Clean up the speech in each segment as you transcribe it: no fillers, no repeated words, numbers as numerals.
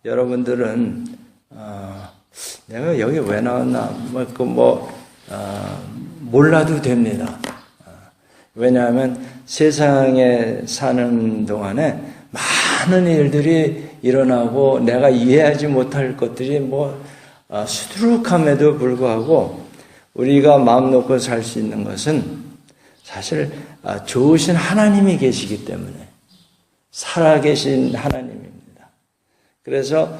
여러분들은 내가 여기 왜 나왔나 몰라도 됩니다. 왜냐하면 세상에 사는 동안에 많은 일들이 일어나고 내가 이해하지 못할 것들이 수두룩함에도 불구하고 우리가 마음 놓고 살 수 있는 것은 사실 좋으신 하나님이 계시기 때문에, 살아계신 하나님입니다. 그래서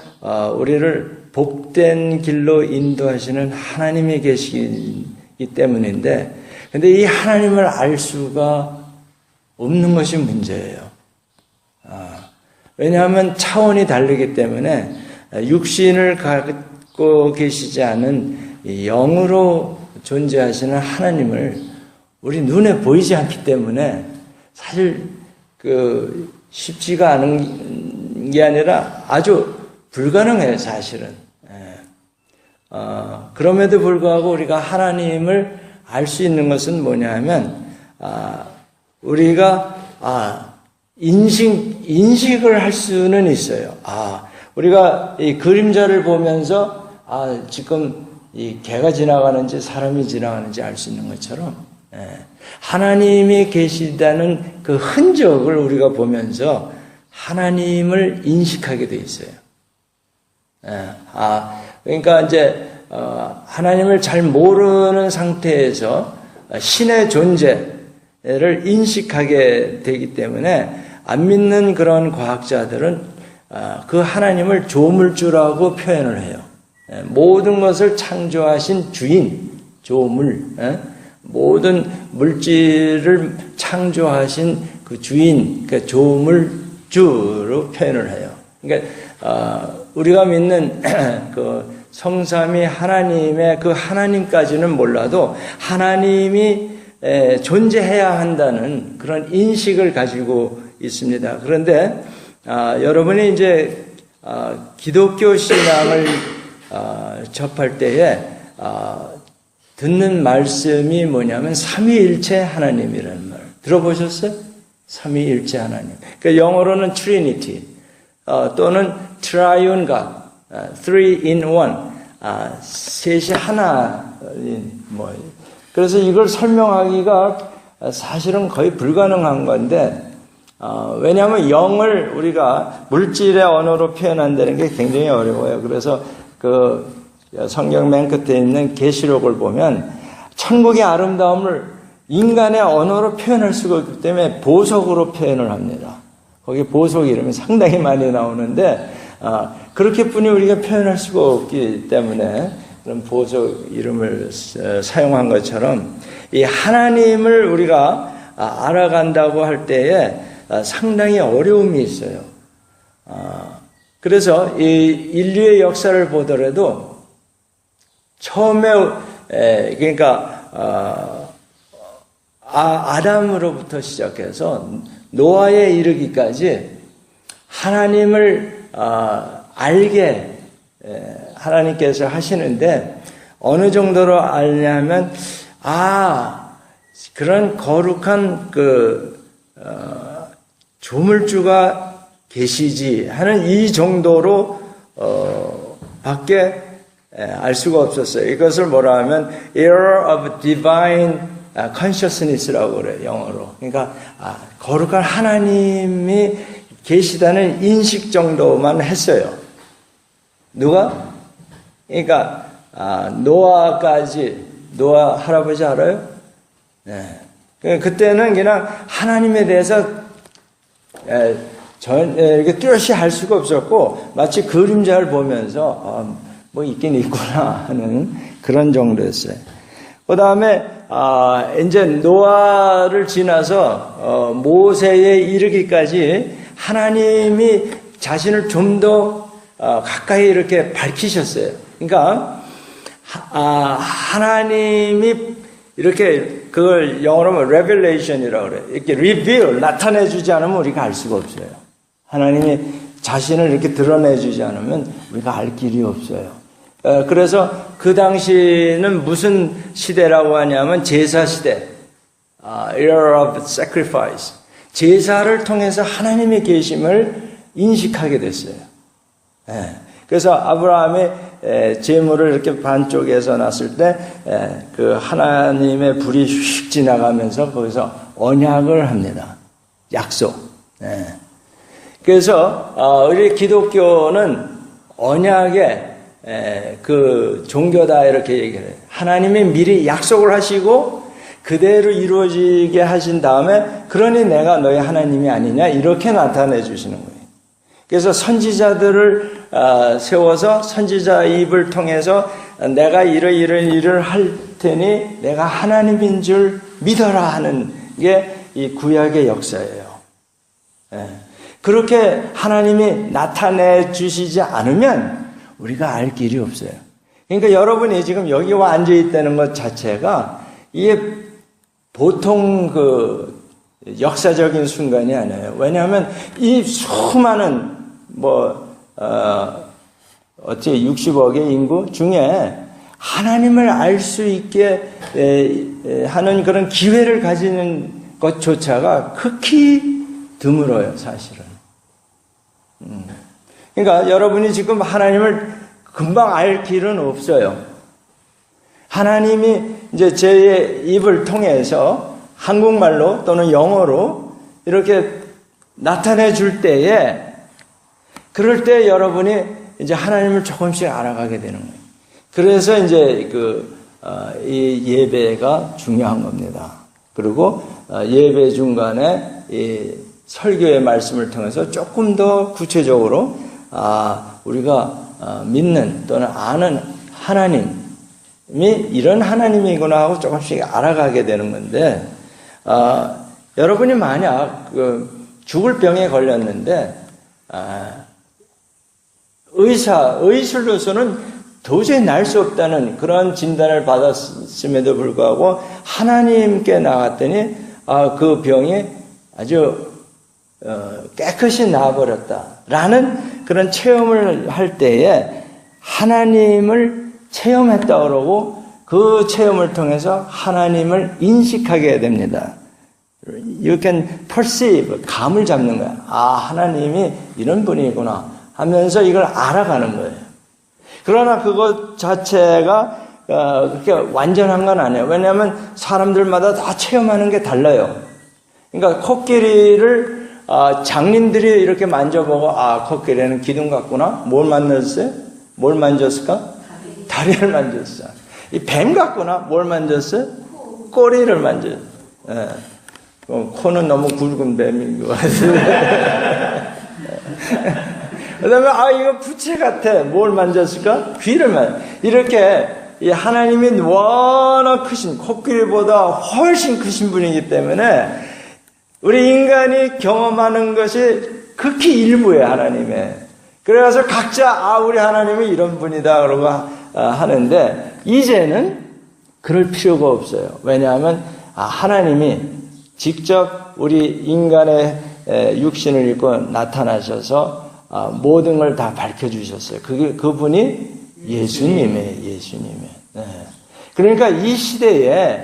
우리를 복된 길로 인도하시는 하나님이 계시기 때문인데, 근데 이 하나님을 알 수가 없는 것이 문제예요. 왜냐하면 차원이 다르기 때문에 육신을 갖고 계시지 않은 영으로 존재하시는 하나님을 우리 눈에 보이지 않기 때문에 사실 쉽지가 않은 게 아니라 아주 불가능해요, 사실은. 그럼에도 불구하고 우리가 하나님을 알 수 있는 것은 뭐냐 하면, 우리가, 인식을 할 수는 있어요. 우리가 이 그림자를 보면서, 지금 이 개가 지나가는지 사람이 지나가는지 알 수 있는 것처럼, 하나님이 계시다는 그 흔적을 우리가 보면서 하나님을 인식하게 돼 있어요. 그러니까 이제 하나님을 잘 모르는 상태에서 신의 존재를 인식하게 되기 때문에 안 믿는 그런 과학자들은 그 하나님을 조물주라고 표현을 해요. 모든 것을 창조하신 주인, 조물, 모든 물질을 창조하신 그 주인, 그 조물주로 표현을 해요. 그러니까 우리가 믿는 그 성삼위 하나님의 그 하나님까지는 몰라도 하나님이 존재해야 한다는 그런 인식을 가지고 있습니다. 그런데 여러분이 이제 기독교 신앙을 접할 때에 듣는 말씀이 뭐냐면 삼위일체 하나님이라는 말 들어보셨어요? 삼위일체 하나님. 그러니까 영어로는 Trinity 또는 Triune God, Three in One, 셋이 하나인 그래서 이걸 설명하기가 사실은 거의 불가능한 건데, 왜냐하면 영을 우리가 물질의 언어로 표현한다는 게 굉장히 어려워요. 그래서 성경 맨 끝에 있는 계시록을 보면 천국의 아름다움을 인간의 언어로 표현할 수가 없기 때문에 보석으로 표현을 합니다. 거기 보석 이름이 상당히 많이 나오는데 그렇게뿐이 우리가 표현할 수가 없기 때문에 그런 보석 이름을 사용한 것처럼 이 하나님을 우리가 알아간다고 할 때에 상당히 어려움이 있어요. 그래서 이 인류의 역사를 보더라도 처음에 그러니까 아담으로부터 시작해서 노아에 이르기까지 하나님을 알게 하나님께서 하시는데, 어느 정도로 알냐면 그런 거룩한 조물주가 계시지 하는 이 정도로 밖에 알 수가 없었어요. 이것을 뭐라 하면 Era of Divine Consciousness라고 그래요, 영어로. 그러니까 거룩한 하나님이 계시다는 인식 정도만 했어요. 누가? 그러니까 노아까지, 노아 할아버지 알아요? 네. 그때는 그냥 하나님에 대해서 이렇게 뚜렷이 할 수가 없었고, 마치 그림자를 보면서 있긴 있구나 하는 그런 정도였어요. 그 다음에 이제 노아를 지나서 모세에 이르기까지 하나님이 자신을 좀 더 가까이 이렇게 밝히셨어요. 그러니까 하나님이 이렇게 그걸 영어로 하면 revelation이라고 그래요. 이렇게 reveal, 나타내주지 않으면 우리가 알 수가 없어요. 하나님이 자신을 이렇게 드러내주지 않으면 우리가 알 길이 없어요. 그래서 그 당시는 무슨 시대라고 하냐면 제사 시대, era of sacrifice. 제사를 통해서 하나님의 계심을 인식하게 됐어요. 예. 그래서 아브라함이 재물을 이렇게 반쪽에서 놨을 때 그 하나님의 불이 휙 지나가면서 거기서 언약을 합니다. 약속. 예. 그래서 우리 기독교는 언약의 그 종교다 이렇게 얘기를 해요. 하나님이 미리 약속을 하시고 그대로 이루어지게 하신 다음에 그러니 내가 너희 하나님이 아니냐 이렇게 나타내 주시는 거예요. 그래서 선지자들을 세워서 선지자 입을 통해서 내가 이런 일을 할 테니 내가 하나님인 줄 믿어라 하는 게 이 구약의 역사예요. 그렇게 하나님이 나타내 주시지 않으면 우리가 알 길이 없어요. 그러니까 여러분이 지금 여기 와 앉아 있다는 것 자체가 이게 보통 그 역사적인 순간이 아니에요. 왜냐하면 이 수많은 어떻게 60억의 인구 중에 하나님을 알 수 있게 하는 그런 기회를 가지는 것조차가 극히 드물어요, 사실은. 그러니까 여러분이 지금 하나님을 금방 알 길은 없어요. 하나님이 이제 제 입을 통해서 한국말로 또는 영어로 이렇게 나타내 줄 때에 그럴 때 여러분이 이제 하나님을 조금씩 알아가게 되는 거예요. 그래서 이제 이 예배가 중요한 겁니다. 그리고 예배 중간에 이 설교의 말씀을 통해서 조금 더 구체적으로 우리가 믿는 또는 아는 하나님이 이런 하나님이구나 하고 조금씩 알아가게 되는 건데 여러분이 만약 죽을 병에 걸렸는데 의술로서는 도저히 날 수 없다는 그런 진단을 받았음에도 불구하고 하나님께 나갔더니 그 병이 아주 깨끗이 나아버렸다라는 그런 체험을 할 때에 하나님을 체험했다 그러고 그 체험을 통해서 하나님을 인식하게 됩니다. You can perceive, 감을 잡는 거야. 하나님이 이런 분이구나 하면서 이걸 알아가는 거예요. 그러나 그것 자체가 그렇게 완전한 건 아니에요. 왜냐하면 사람들마다 다 체험하는 게 달라요. 그러니까 코끼리를 장님들이 이렇게 만져보고 코끼리는 기둥 같구나. 뭘 만졌어요? 뭘 만졌을까? 다리를 만졌어. 이 뱀 같구나. 뭘 만졌어요? 꼬리를 만졌어요. 코는 너무 굵은 뱀인 것 같아요. 그 다음에 이거 부채 같아. 뭘 만졌을까? 귀를 이렇게 이 하나님이 워낙 크신, 코끼리보다 훨씬 크신 분이기 때문에 우리 인간이 경험하는 것이 극히 일부예요, 하나님의. 그래서 각자 우리 하나님은 이런 분이다 그러고 하는데 이제는 그럴 필요가 없어요. 왜냐하면 하나님이 직접 우리 인간의 육신을 입고 나타나셔서 모든 걸 다 밝혀주셨어요. 그분이 예수님이에요. 네. 그러니까 이 시대에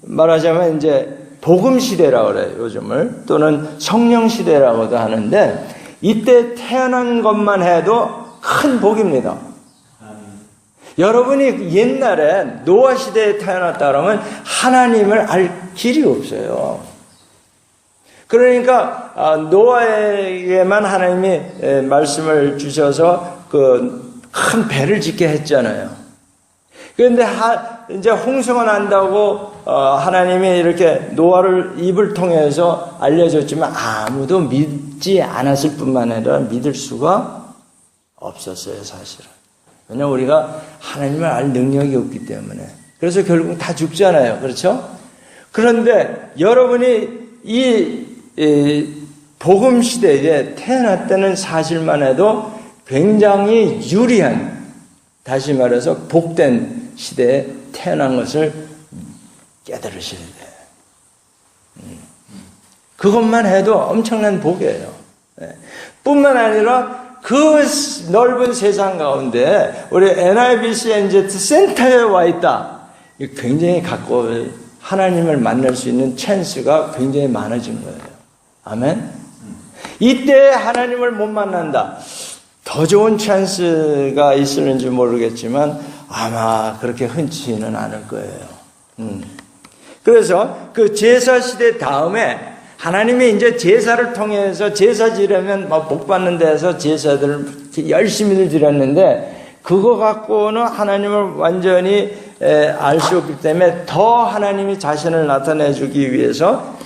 말하자면 이제 복음 시대라고 그래요. 요즘을 또는 성령 시대라고도 하는데 이때 태어난 것만 해도 큰 복입니다. 여러분이 옛날에 노아 시대에 태어났다 그러면 하나님을 알 길이 없어요. 그러니까 노아에게만 하나님이 말씀을 주셔서 그 큰 배를 짓게 했잖아요. 그런데 이제 홍수가 난다고 하나님이 이렇게 노아를 입을 통해서 알려줬지만 아무도 믿지 않았을 뿐만 아니라 믿을 수가 없었어요, 사실은. 왜냐하면 우리가 하나님을 알 능력이 없기 때문에. 그래서 결국 다 죽잖아요. 그렇죠? 그런데 여러분이 이 복음 시대에 태어났다는 사실만 해도 굉장히 유리한, 다시 말해서 복된 시대에 태어난 것을 깨달으셔야 돼요. 그것만 해도 엄청난 복이에요. 뿐만 아니라 그 넓은 세상 가운데 우리 NIBC 센터에 와 있다. 굉장히 가까워 하나님을 만날 수 있는 찬스가 굉장히 많아진 거예요. 아멘? 이때 하나님을 못 만난다. 더 좋은 찬스가 있을는지 모르겠지만 아마 그렇게 흔치는 않을 거예요. 그래서 그 제사 시대 다음에 하나님이 이제 제사를 통해서 제사 지려면 막 복 받는 데서 제사들을 열심히 드렸는데 그거 갖고는 하나님을 완전히 알 수 없기 때문에 더 하나님이 자신을 나타내 주기 위해서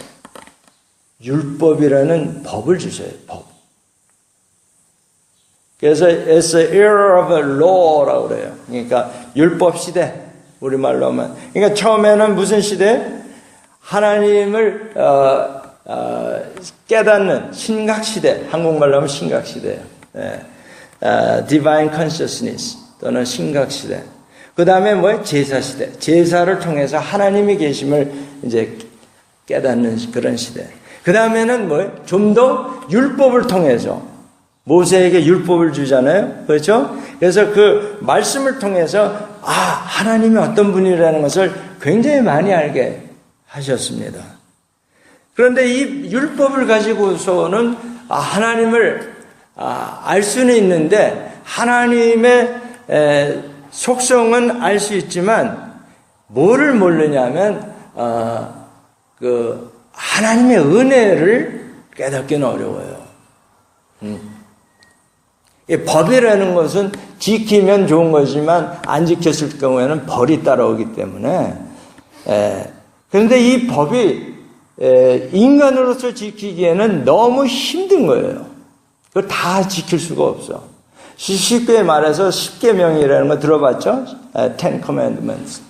율법이라는 법을 주셔요. 법. 그래서 it's the era of law라고 그래요. 그러니까 율법 시대, 우리말로 하면. 그러니까 처음에는 무슨 시대? 하나님을 깨닫는 신각 시대, 한국말로 하면 신각 시대예요. divine consciousness 또는 신각 시대. 그 다음에 뭐예요? 제사 시대. 제사를 통해서 하나님이 계심을 이제 깨닫는 그런 시대. 그 다음에는 뭐예요? 좀 더 율법을 통해서 모세에게 율법을 주잖아요. 그렇죠? 그래서 그 말씀을 통해서 하나님이 어떤 분이라는 것을 굉장히 많이 알게 하셨습니다. 그런데 이 율법을 가지고서는 하나님을 알 수는 있는데 하나님의 속성은 알 수 있지만 뭐를 모르냐면 그 하나님의 은혜를 깨닫기는 어려워요. 이 법이라는 것은 지키면 좋은 거지만 안 지켰을 경우에는 벌이 따라오기 때문에 그런데 이 법이 인간으로서 지키기에는 너무 힘든 거예요. 그걸 다 지킬 수가 없어. 쉽게 말해서 십계명이라는 거 들어봤죠? Ten Commandments.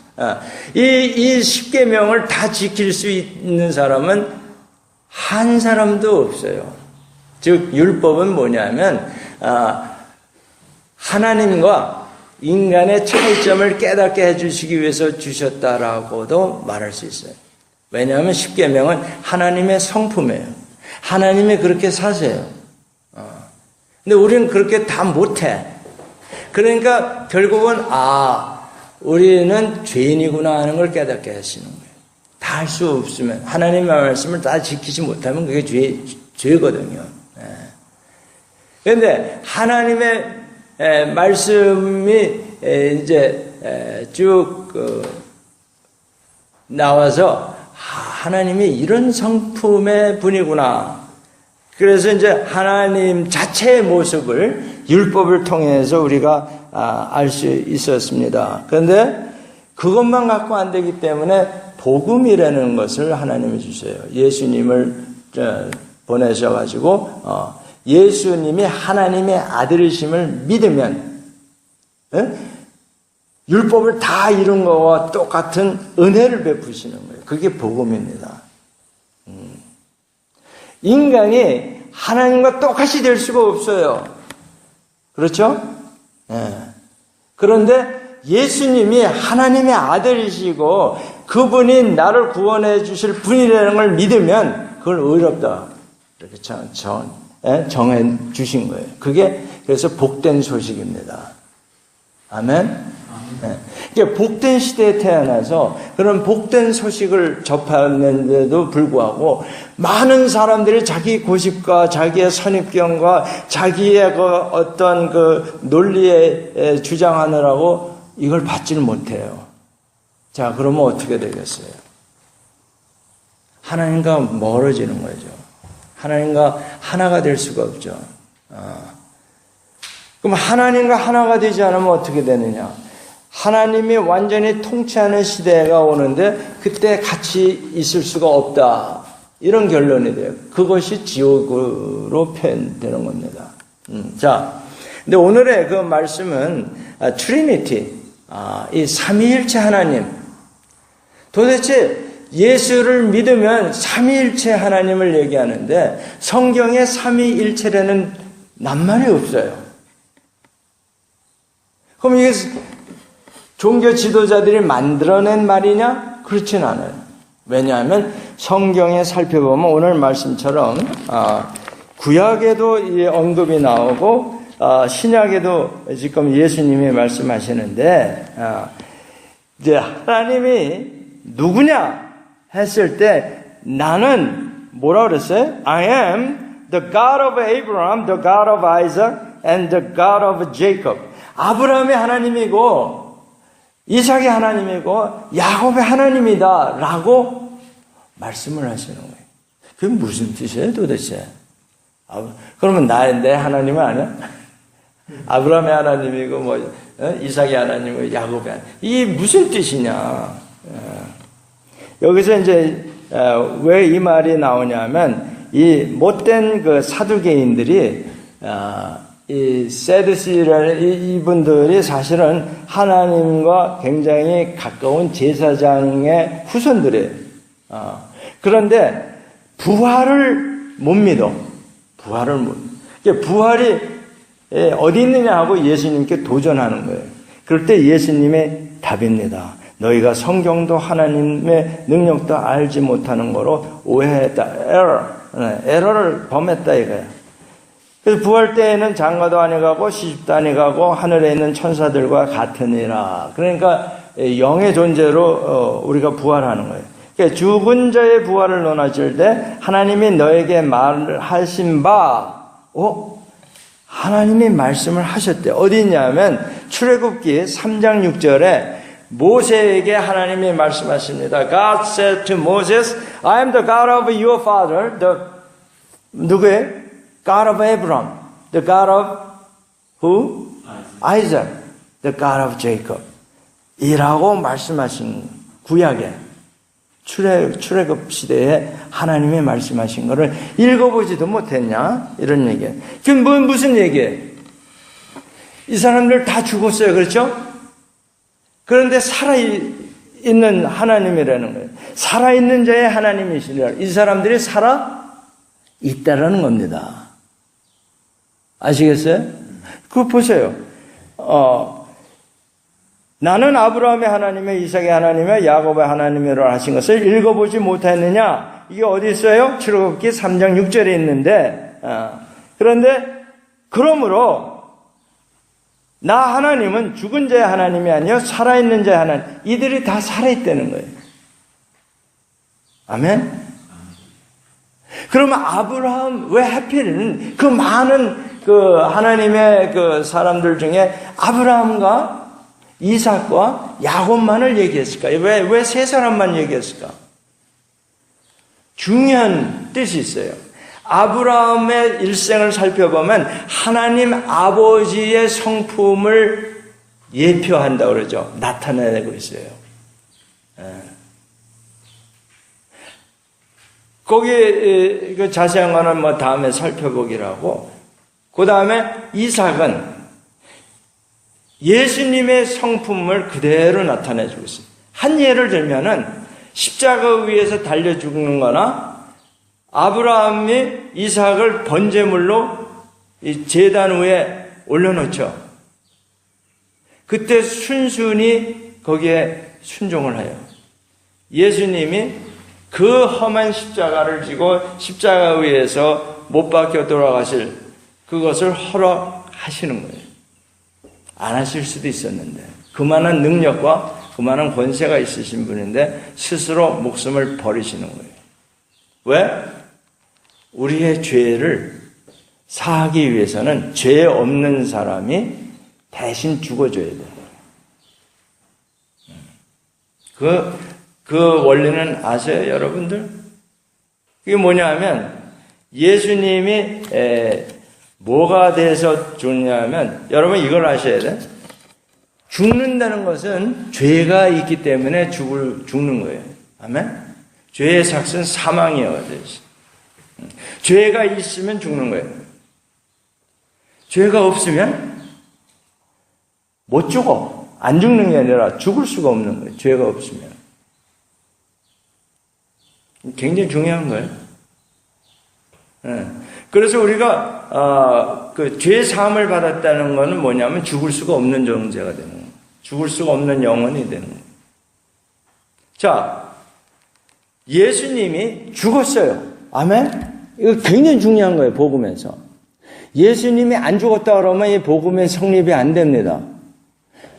이 십계명을 다 지킬 수 있는 사람은 한 사람도 없어요. 즉 율법은 뭐냐면 하나님과 인간의 차이점을 깨닫게 해주시기 위해서 주셨다라고도 말할 수 있어요. 왜냐하면 십계명은 하나님의 성품이에요. 하나님이 그렇게 사세요. 근데 우리는 그렇게 다 못해. 그러니까 결국은 우리는 죄인이구나 하는 걸 깨닫게 하시는 거예요. 다 할 수 없으면 하나님의 말씀을 다 지키지 못하면 그게 죄거든요. 그런데 하나님의 말씀이 이제 쭉 나와서 하나님이 이런 성품의 분이구나. 그래서 이제 하나님 자체의 모습을 율법을 통해서 우리가 알 수 있었습니다. 그런데 그것만 갖고 안 되기 때문에 복음이라는 것을 하나님이 주세요. 예수님을 보내셔가지고 예수님이 하나님의 아들이심을 믿으면 율법을 다 이룬 것과 똑같은 은혜를 베푸시는 거예요. 그게 복음입니다. 인간이 하나님과 똑같이 될 수가 없어요. 그렇죠? 그런데 예수님이 하나님의 아들이시고 그분이 나를 구원해 주실 분이라는 걸 믿으면 그걸 의롭다. 이렇게 정해 주신 거예요. 그게 그래서 복된 소식입니다. 아멘? 그러니까 복된 시대에 태어나서 그런 복된 소식을 접하는데도 불구하고 많은 사람들이 자기 고집과 자기의 선입견과 자기의 그 어떤 그 논리에 주장하느라고 이걸 받지를 못해요. 자, 그러면 어떻게 되겠어요? 하나님과 멀어지는 거죠. 하나님과 하나가 될 수가 없죠. 그럼 하나님과 하나가 되지 않으면 어떻게 되느냐? 하나님이 완전히 통치하는 시대가 오는데 그때 같이 있을 수가 없다. 이런 결론이 돼요. 그것이 지옥으로 표현되는 겁니다. 자, 근데 오늘의 그 말씀은 트리니티, 이 삼위일체 하나님. 도대체 예수를 믿으면 삼위일체 하나님을 얘기하는데 성경에 삼위일체라는 낱말이 없어요. 그럼 이게 종교 지도자들이 만들어낸 말이냐? 그렇진 않아요. 왜냐하면 성경에 살펴보면 오늘 말씀처럼 구약에도 이 언급이 나오고 신약에도 지금 예수님이 말씀하시는데 이제 하나님이 누구냐 했을 때 나는 뭐라 그랬어요? I am the God of Abraham, the God of Isaac, and the God of Jacob. 아브라함의 하나님이고 이삭의 하나님이고 야곱의 하나님이다 라고 말씀을 하시는 거예요. 그게 무슨 뜻이에요 도대체? 그러면 내 하나님은 아니야? 아브라함의 하나님이고 뭐 이삭의 하나님이고 야곱의 하나님. 이게 무슨 뜻이냐? 여기서 이제 왜 이 말이 나오냐면 이 못된 그 사두개인들이 이 세두시라는 이분들이 사실은 하나님과 굉장히 가까운 제사장의 후손들이에요. 그런데 부활을 못 믿어. 부활이 어디 있느냐 하고 예수님께 도전하는 거예요. 그럴 때 예수님의 답입니다. 너희가 성경도 하나님의 능력도 알지 못하는 거로 오해했다. 에러를 범했다 이거야. 그래서 부활 때에는 장가도 아니가고 시집도 아니가고 하늘에 있는 천사들과 같으니라. 그러니까 영의 존재로 우리가 부활하는 거예요. 그러니까 죽은 자의 부활을 논하실 때 하나님이 너에게 말하신 바 하나님이 말씀을 하셨대. 어디 있냐면 출애굽기 3장 6절에 모세에게 하나님이 말씀하십니다. God said to Moses, I am the God of your father, 누구의? God of Abraham, the God of who? Isaac, the God of Jacob. 이라고 말씀하신 구약에 출애굽 시대에 하나님이 말씀하신 것을 읽어보지도 못했냐? 이런 얘기예요. 그럼 무슨 얘기예요? 이 사람들 다 죽었어요. 그렇죠? 그런데 살아있는 하나님이라는 거예요. 살아있는 자의 하나님이시라. 이 사람들이 살아있다라는 겁니다. 아시겠어요? 그거 보세요. 나는 아브라함의 하나님의 이삭의 하나님의 야곱의 하나님이라 하신 것을 읽어보지 못했느냐? 이게 어디 있어요? 출애굽기 3장 6절에 있는데 그런데 그러므로 나 하나님은 죽은 자의 하나님이 아니요 살아있는 자의 하나님. 이들이 다 살아있다는 거예요. 아멘? 그러면 아브라함 왜 하필은 그 많은 그 하나님의 그 사람들 중에 아브라함과 이삭과 야곱만을 얘기했을까요? 왜 세 사람만 얘기했을까? 중요한 뜻이 있어요. 아브라함의 일생을 살펴보면 하나님 아버지의 성품을 예표한다고 그러죠. 나타내고 있어요. 거기 그 자세한 거는 뭐 다음에 살펴보기로 하고, 그 다음에 이삭은 예수님의 성품을 그대로 나타내주고 있어요. 한 예를 들면은 십자가 위에서 달려 죽는 거나 아브라함이 이삭을 번제물로 이 제단 위에 올려놓죠. 그때 순순히 거기에 순종을 해요. 예수님이 그 험한 십자가를 지고 십자가 위에서 못 박혀 돌아가실 그것을 허락하시는 거예요. 안 하실 수도 있었는데 그만한 능력과 그만한 권세가 있으신 분인데 스스로 목숨을 버리시는 거예요. 왜? 우리의 죄를 사하기 위해서는 죄 없는 사람이 대신 죽어줘야 돼요. 그 원리는 아세요, 여러분들? 그게 뭐냐면 예수님이 뭐가 돼서 죽냐면 여러분 이걸 아셔야 돼. 죽는다는 것은 죄가 있기 때문에 죽는 거예요. 아멘? 죄의 삭은 사망이어야 돼. 죄가 있으면 죽는 거예요. 죄가 없으면 못 죽어. 안 죽는 게 아니라 죽을 수가 없는 거예요. 죄가 없으면. 굉장히 중요한 거예요. 그래서 우리가 그 죄 사함을 받았다는 것은 뭐냐면 죽을 수가 없는 존재가 되는 거예요. 죽을 수가 없는 영혼이 되는 거예요. 자, 예수님이 죽었어요. 아멘? 이거 굉장히 중요한 거예요, 복음에서. 예수님이 안 죽었다 그러면 이 복음의 성립이 안 됩니다.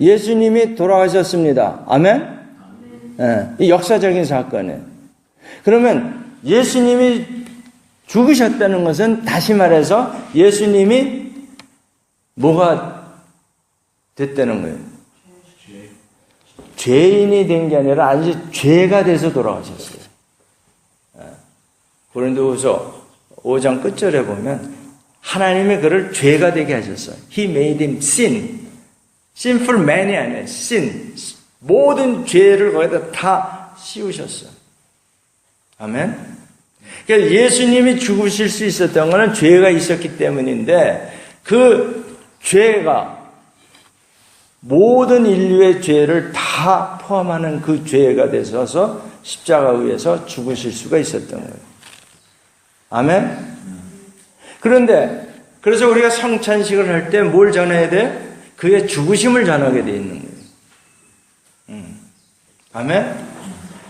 예수님이 돌아가셨습니다. 아멘? 이 역사적인 사건이에요. 그러면 예수님이 죽으셨다는 것은 다시 말해서 예수님이 뭐가 됐다는 거예요? 죄인이 된 게 아니라 아주 죄가 돼서 돌아가셨어요. 고린도후서 5장 끝절에 보면 하나님이 그를 죄가 되게 하셨어요. He made him sin. Sinful man이 아니에요. sin. 모든 죄를 거기다 다 씌우셨어요. 아멘. 그러니까 예수님이 죽으실 수 있었던 것은 죄가 있었기 때문인데 그 죄가 모든 인류의 죄를 다 포함하는 그 죄가 되셔서 십자가 위에서 죽으실 수가 있었던 거예요. 아멘. 그런데 그래서 우리가 성찬식을 할 때 뭘 전해야 돼? 그의 죽으심을 전하게 돼 있는 거예요. 아멘.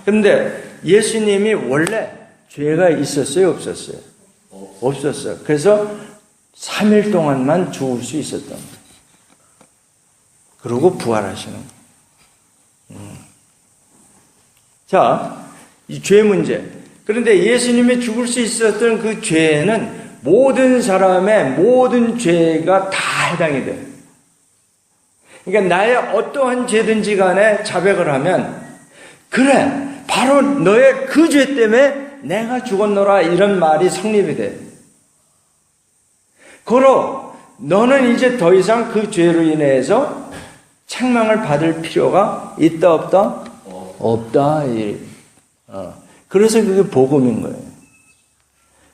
그런데 예수님이 원래 죄가 있었어요, 없었어요? 없었어요. 그래서 3일 동안만 죽을 수 있었던 거예요. 그러고 부활하시는 거예요. 자, 이 죄 문제. 그런데 예수님이 죽을 수 있었던 그 죄에는 모든 사람의 모든 죄가 다 해당이 돼요. 그러니까 나의 어떠한 죄든지 간에 자백을 하면 그래, 바로 너의 그 죄 때문에 내가 죽었노라 이런 말이 성립이 돼요. 고로 너는 이제 더 이상 그 죄로 인해서 책망을 받을 필요가 있다 없다? 없다. 그래서 그게 복음인 거예요.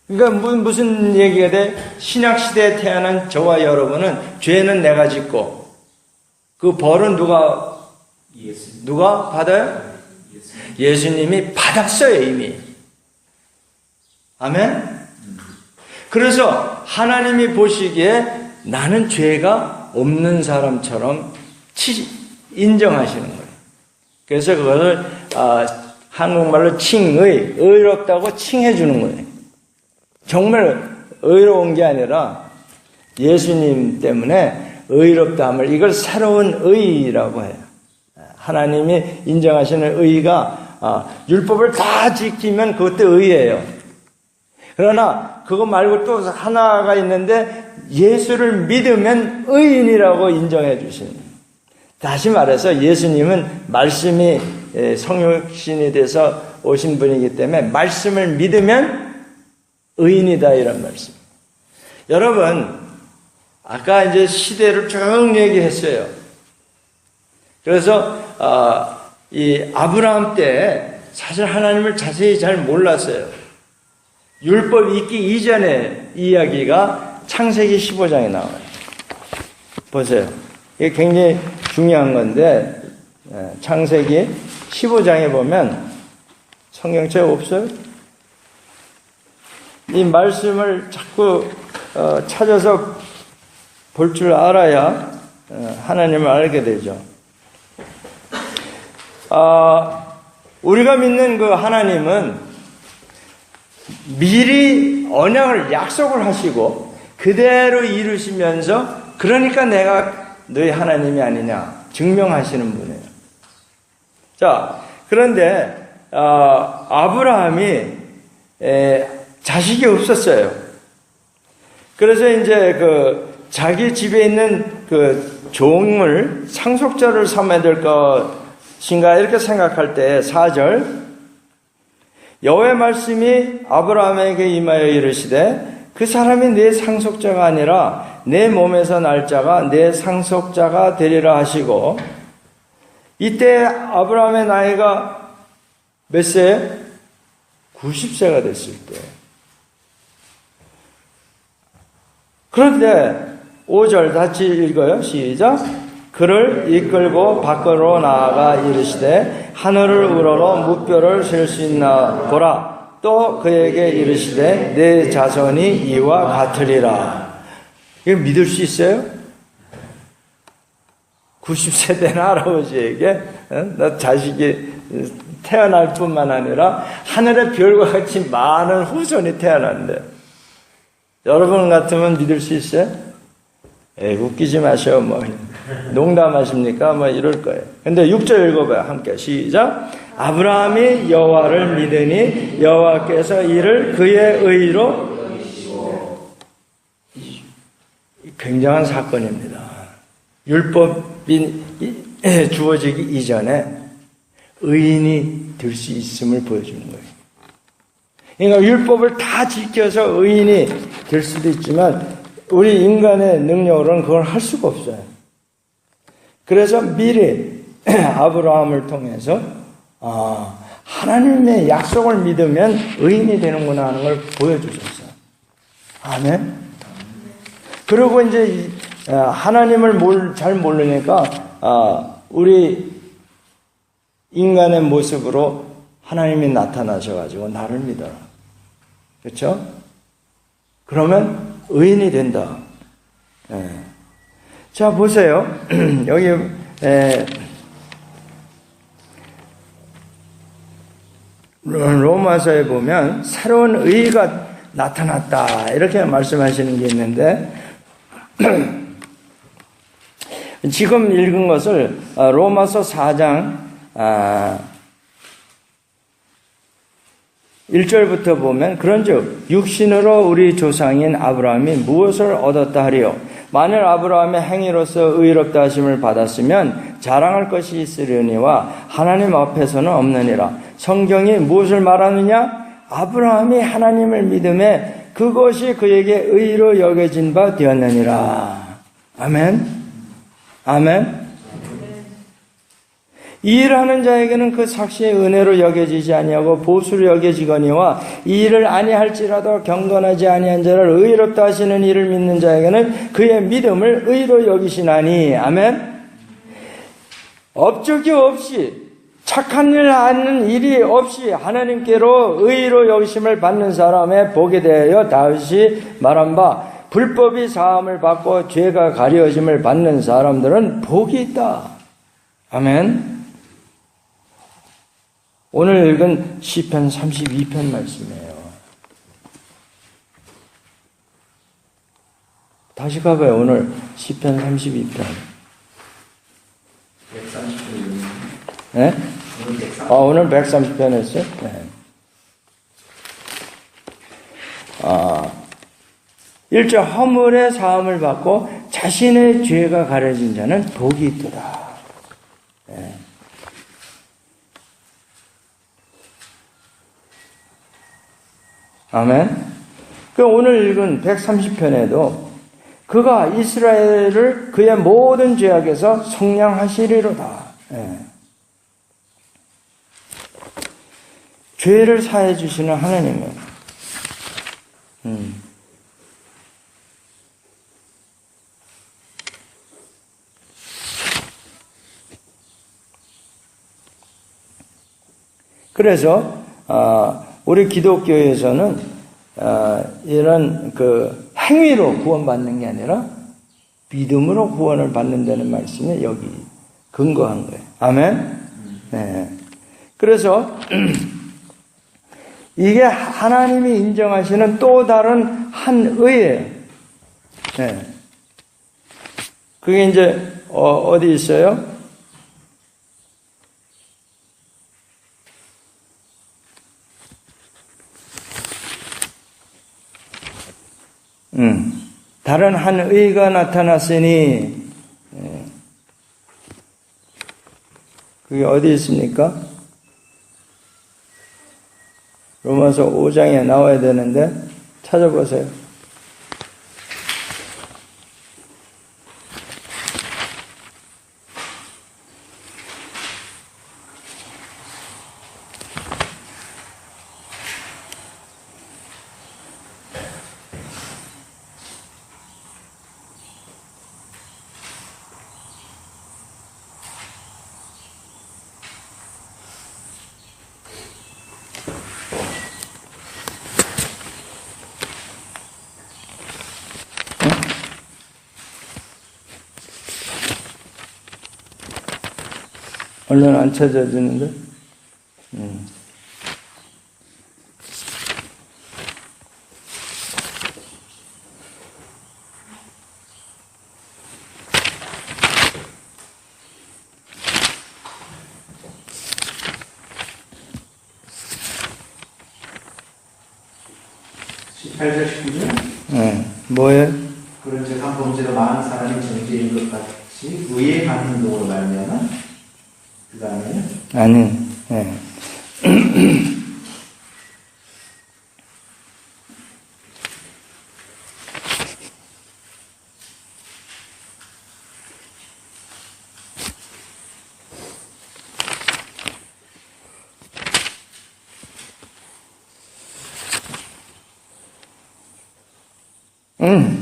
그러니까 무슨 얘기가 돼? 신약시대에 태어난 저와 여러분은 죄는 내가 짓고 그 벌은 누가 받아요? 예수님이 받았어요, 이미. 아멘? 그래서 하나님이 보시기에 나는 죄가 없는 사람처럼 인정하시는 거예요. 그래서 그것을 한국말로 의롭다고 칭해 주는 거예요. 정말 의로운 게 아니라 예수님 때문에 의롭다함을, 이걸 새로운 의라고 해요. 하나님이 인정하시는 의가 율법을 다 지키면 그것도 의예요. 그러나 그거 말고 또 하나가 있는데 예수를 믿으면 의인이라고 인정해 주시는 거예요. 다시 말해서 예수님은 말씀이 성육신이 돼서 오신 분이기 때문에 말씀을 믿으면 의인이다, 이런 말씀. 여러분, 아까 이제 시대를 쭉 얘기했어요. 그래서 이 아브라함 때 사실 하나님을 자세히 잘 몰랐어요. 율법이 있기 이전의 이야기가 창세기 15장에 나와요. 보세요. 이게 굉장히 중요한 건데 창세기 15장에 보면 성경책에 없어요? 이 말씀을 자꾸 찾아서 볼 줄 알아야 하나님을 알게 되죠. 우리가 믿는 그 하나님은 미리 언약을 약속을 하시고 그대로 이루시면서 그러니까 내가 너희 하나님이 아니냐 증명하시는 분이에요. 자, 그런데 아브라함이 자식이 없었어요. 그래서 이제 그 자기 집에 있는 그 종을 상속자를 삼아야 될 것인가 이렇게 생각할 때 4절 여호와의 말씀이 아브라함에게 임하여 이르시되 그 사람이 내 상속자가 아니라 내 몸에서 날 자가 내 상속자가 되리라 하시고, 이때 아브라함의 나이가 몇 세? 90세가 됐을 때. 그런데 5절 같이 읽어요. 시작. 그를 이끌고 밖으로 나아가 이르시되 하늘을 우러러 무뼈를 셀 수 있나 보라. 또 그에게 이르시되 내 자손이 이와 같으리라. 이걸 믿을 수 있어요? 90세 된 할아버지에게 나 자식이 태어날 뿐만 아니라 하늘의 별과 같이 많은 후손이 태어났는데 여러분 같으면 믿을 수 있어요? 에이, 웃기지 마셔. 뭐 농담하십니까? 뭐 이럴 거예요. 근데 6절 읽어봐요. 함께 시작. 아브라함이 여호와를 믿으니 여호와께서 이를 그의 의로 굉장한 사건입니다. 율법이 주어지기 이전에 의인이 될 수 있음을 보여주는 거예요. 그러니까 율법을 다 지켜서 의인이 될 수도 있지만 우리 인간의 능력으로는 그걸 할 수가 없어요. 그래서 미리 아브라함을 통해서 하나님의 약속을 믿으면 의인이 되는구나 하는 걸 보여주셨어요. 아멘. 그리고 이제 하나님을 잘 모르니까 우리 인간의 모습으로 하나님이 나타나셔가지고 나를 믿어라. 그렇죠? 그러면 의인이 된다. 자, 보세요. 여기 로마서에 보면 새로운 의의가 나타났다 이렇게 말씀하시는 게 있는데 지금 읽은 것을 로마서 4장 1절부터 보면 그런즉 육신으로 우리 조상인 아브라함이 무엇을 얻었다 하리요? 만일 아브라함의 행위로서 의롭다 하심을 받았으면 자랑할 것이 있으려니와 하나님 앞에서는 없느니라. 성경이 무엇을 말하느냐? 아브라함이 하나님을 믿음에 그것이 그에게 의로 여겨진 바 되었느니라. 아멘. 아멘. 이 일하는 자에게는 그 삭시의 은혜로 여겨지지 아니하고 보수로 여겨지거니와 이 일을 아니할지라도 경건하지 아니한 자를 의롭다 하시는 이를 믿는 자에게는 그의 믿음을 의로 여기시나니. 아멘. 업적이 없이 착한 일 하는 일이 없이 하나님께로 의로 여기심을 받는 사람의 복에 대하여 다윗이 말한 바 불법이 사함을 받고 죄가 가려짐을 받는 사람들은 복이 있다. 아멘. 오늘 읽은 시편 32편 말씀이에요. 다시 가봐요. 오늘 시편 32편. 130편. 네? 오늘 130편 했어요? 네. 1절 허물의 사함을 받고 자신의 죄가 가려진 자는 복이 있도다. 네. 아멘. 그 오늘 읽은 130편에도 그가 이스라엘을 그의 모든 죄악에서 속량하시리로다. 예. 죄를 사해 주시는 하나님은 그래서 우리 기독교에서는 이런 그 행위로 구원받는 게 아니라 믿음으로 구원을 받는다는 말씀에 여기 근거한 거예요. 아멘. 네. 그래서 이게 하나님이 인정하시는 또 다른 한 의예요. 네. 그게 이제 어디 있어요? 다른 한 의가 나타났으니, 그게 어디 있습니까? 로마서 5장에 나와야 되는데, 찾아보세요. 얼른 안 찾아지는데? 18절 19절? 뭐예요? 그런 즉 한번 범죄가 많은 사람이 정죄인 것 같이 의에 관한 행동으로 말미암아 그거 아니에요? 아니, 예.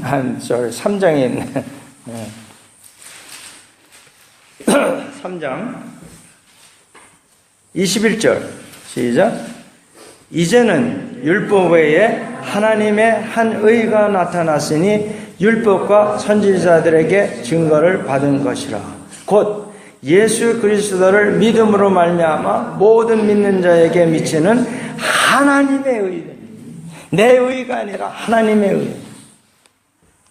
I'm sorry. 3장에 있네. 3장 21절 시작. 이제는 율법 외에 하나님의 한 의가 나타났으니 율법과 선지자들에게 증거를 받은 것이라. 곧 예수 그리스도를 믿음으로 말미암아 모든 믿는 자에게 미치는 하나님의 의. 내 의가 아니라 하나님의 의.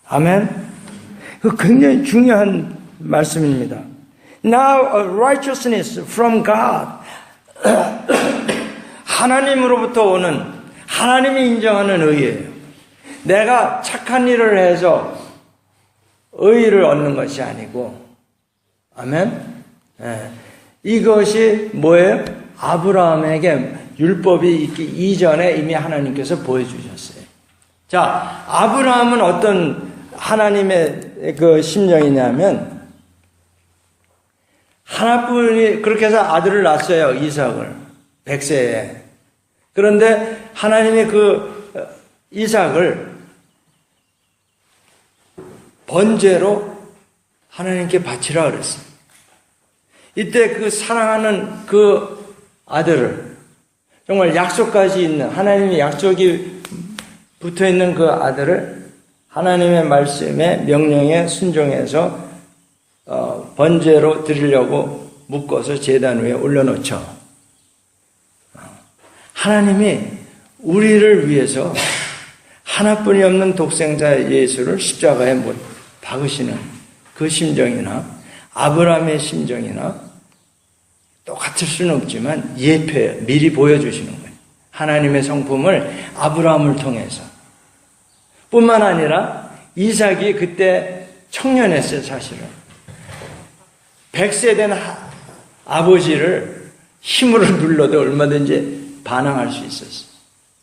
아멘. 그 굉장히 중요한 말씀입니다. Now a righteousness from God. 하나님으로부터 오는 하나님이 인정하는 의예요. 내가 착한 일을 해서 의를 얻는 것이 아니고, 아멘. 이것이 뭐예요? 아브라함에게 율법이 있기 이전에 이미 하나님께서 보여주셨어요. 자, 아브라함은 어떤 하나님의 그 심정이냐면, 하나뿐이 그렇게 해서 아들을 낳았어요. 이삭을 100세에. 그런데 하나님이 그 이삭을 번제로 하나님께 바치라 그랬어요. 이때 그 사랑하는 그 아들을, 정말 약속까지 있는, 하나님의 약속이 붙어 있는 그 아들을 하나님의 말씀에 명령에 순종해서 번제로 드리려고 묶어서 제단 위에 올려놓죠. 하나님이 우리를 위해서 하나뿐이 없는 독생자 예수를 십자가에 못 박으시는 그 심정이나 아브라함의 심정이나 똑같을 수는 없지만 예표에 미리 보여주시는 거예요. 하나님의 성품을 아브라함을 통해서. 뿐만 아니라 이삭이 그때 청년했어요. 사실은 100세 된 아버지를 힘으로 눌러도 얼마든지 반항할 수 있었어요.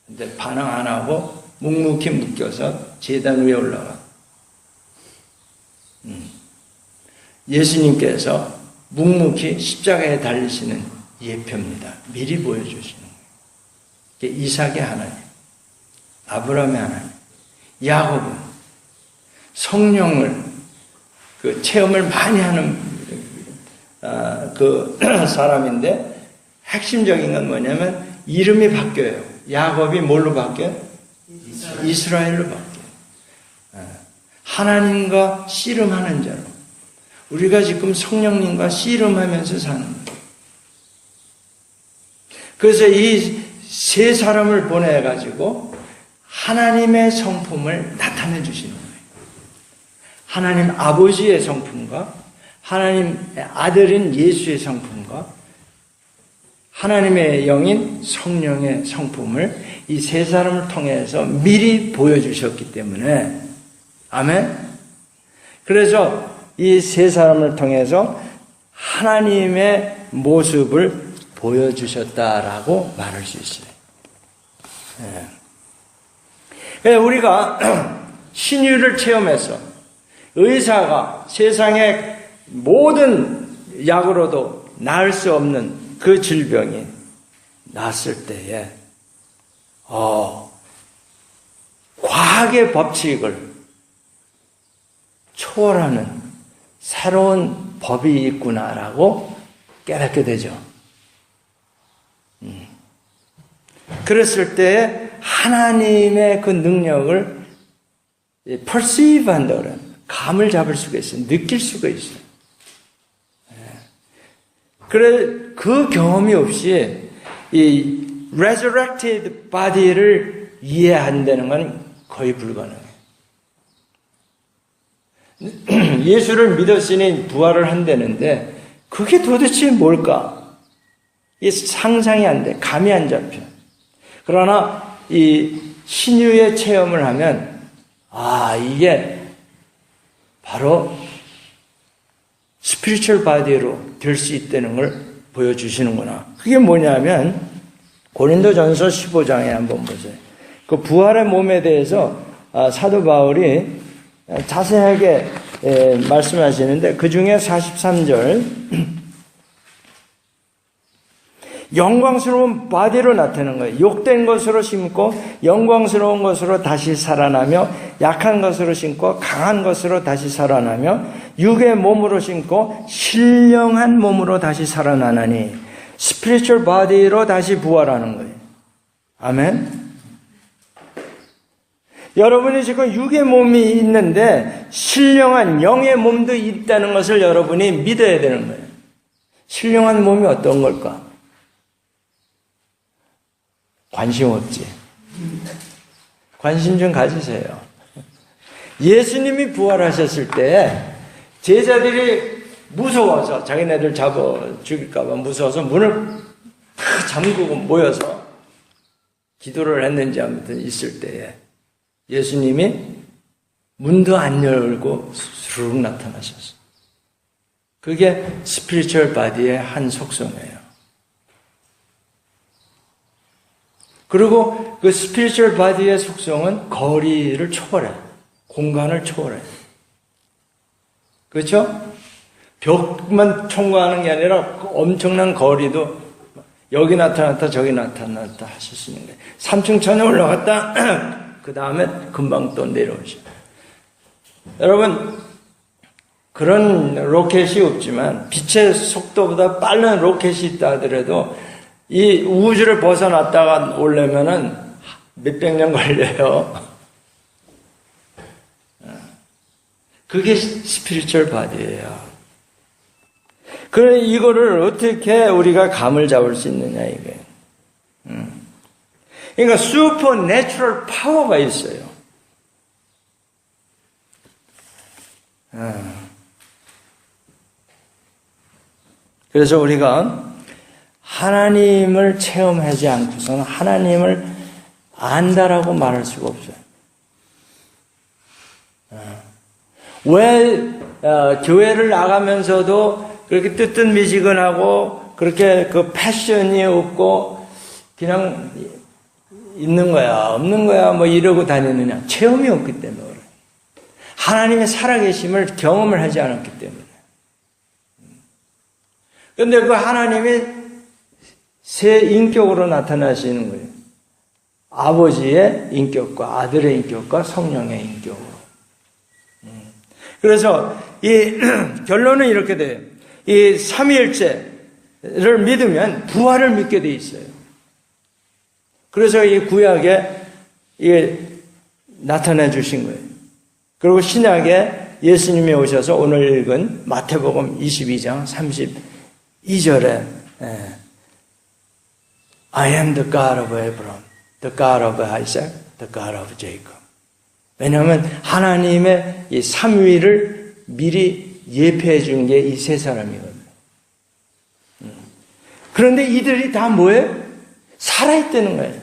근데 반항 안 하고 묵묵히 묶여서 제단 위에 올라가. 예수님께서 묵묵히 십자가에 달리시는 예표입니다. 미리 보여주시는 거예요. 이삭의 하나님, 아브라함의 하나님, 야곱은 성령을 그 체험을 많이 하는 그 사람인데, 핵심적인 건 뭐냐면 이름이 바뀌어요. 야곱이 뭘로 바뀌어요? 이스라엘로 바뀌어요. 하나님과 씨름하는 자로. 우리가 지금 성령님과 씨름하면서 사는 거예요. 그래서 이 세 사람을 보내가지고 하나님의 성품을 나타내 주시는 거예요. 하나님 아버지의 성품과 하나님 아들인 예수의 성품과 하나님의 영인 성령의 성품을 이 세 사람을 통해서 미리 보여주셨기 때문에, 아멘. 그래서 이 세 사람을 통해서 하나님의 모습을 보여주셨다라고 말할 수 있어요. 예. 우리가 신유를 체험해서 의사가 세상의 모든 약으로도 나을 수 없는 그 질병이 났을 때에 과학의 법칙을 초월하는 새로운 법이 있구나라고 깨닫게 되죠. 그랬을 때 하나님의 그 능력을 perceive 한다고 그래요. 감을 잡을 수가 있어요. 느낄 수가 있어요. 그래, 그 경험이 없이 이 resurrected body를 이해한다는 건 거의 불가능해요. 예수를 믿었으니 부활을 한다는데 그게 도대체 뭘까? 이게 상상이 안 돼. 감이 안 잡혀. 그러나 이 신유의 체험을 하면 이게 바로 스피리추얼 바디로 될 수 있다는 걸 보여주시는구나. 그게 뭐냐면 고린도전서 15장에 한번 보세요. 그 부활의 몸에 대해서 사도 바울이 자세하게 말씀하시는데 그 중에 43절 영광스러운 바디로 나타나는 거예요. 욕된 것으로 심고 영광스러운 것으로 다시 살아나며 약한 것으로 심고 강한 것으로 다시 살아나며 육의 몸으로 심고 신령한 몸으로 다시 살아나나니 스피리추얼 바디로 다시 부활하는 거예요. 아멘. 여러분이 지금 육의 몸이 있는데 신령한 영의 몸도 있다는 것을 여러분이 믿어야 되는 거예요. 신령한 몸이 어떤 걸까? 관심 없지. 관심 좀 가지세요. 예수님이 부활하셨을 때 제자들이 무서워서 자기네들 잡아 죽일까 봐 무서워서 문을 다 잠그고 모여서 기도를 했는지 아무튼 있을 때에 예수님이 문도 안 열고 수룩 나타나셨어요. 그게 스피리추얼 바디의 한 속성이에요. 그리고 그 스피리추얼 바디의 속성은 거리를 초월해요. 공간을 초월해요. 그렇죠? 벽만 통과하는 게 아니라 엄청난 거리도 여기 나타났다 저기 나타났다 하실 수 있는 거예요. 3층 천에 올라갔다 그 다음에 금방 또 내려오시고. 여러분 그런 로켓이 없지만 빛의 속도보다 빠른 로켓이 있다 하더라도 이 우주를 벗어났다가 오려면은 몇백 년 걸려요. 그게 스피리추얼 바디예요. 그래 이거를 어떻게 우리가 감을 잡을 수 있느냐 이게. 그러니까 슈퍼 내추럴 파워가 있어요. 그래서 우리가 하나님을 체험하지 않고서는 하나님을 안다라고 말할 수가 없어요. 왜 교회를 나가면서도 그렇게 뜨뜻미지근하고 그렇게 그 패션이 없고 그냥 있는 거야 없는 거야 뭐 이러고 다니느냐? 체험이 없기 때문에 그래요. 하나님의 살아계심을 경험을 하지 않았기 때문에. 그런데 그 하나님이 세 인격으로 나타나시는 거예요. 아버지의 인격과 아들의 인격과 성령의 인격으로. 그래서 이 결론은 이렇게 돼요. 이 삼위일체를 믿으면 부활을 믿게 돼 있어요. 그래서 이 구약에 이게 나타내 주신 거예요. 그리고 신약에 예수님이 오셔서 오늘 읽은 마태복음 22장 32절에 I am the God of Abraham, the God of Isaac, the God of Jacob. 왜냐하면 하나님의 이 삼위를 미리 예표해 준 게 이 세 사람이거든요. 그런데 이들이 다 뭐예요? 살아있다는 거예요.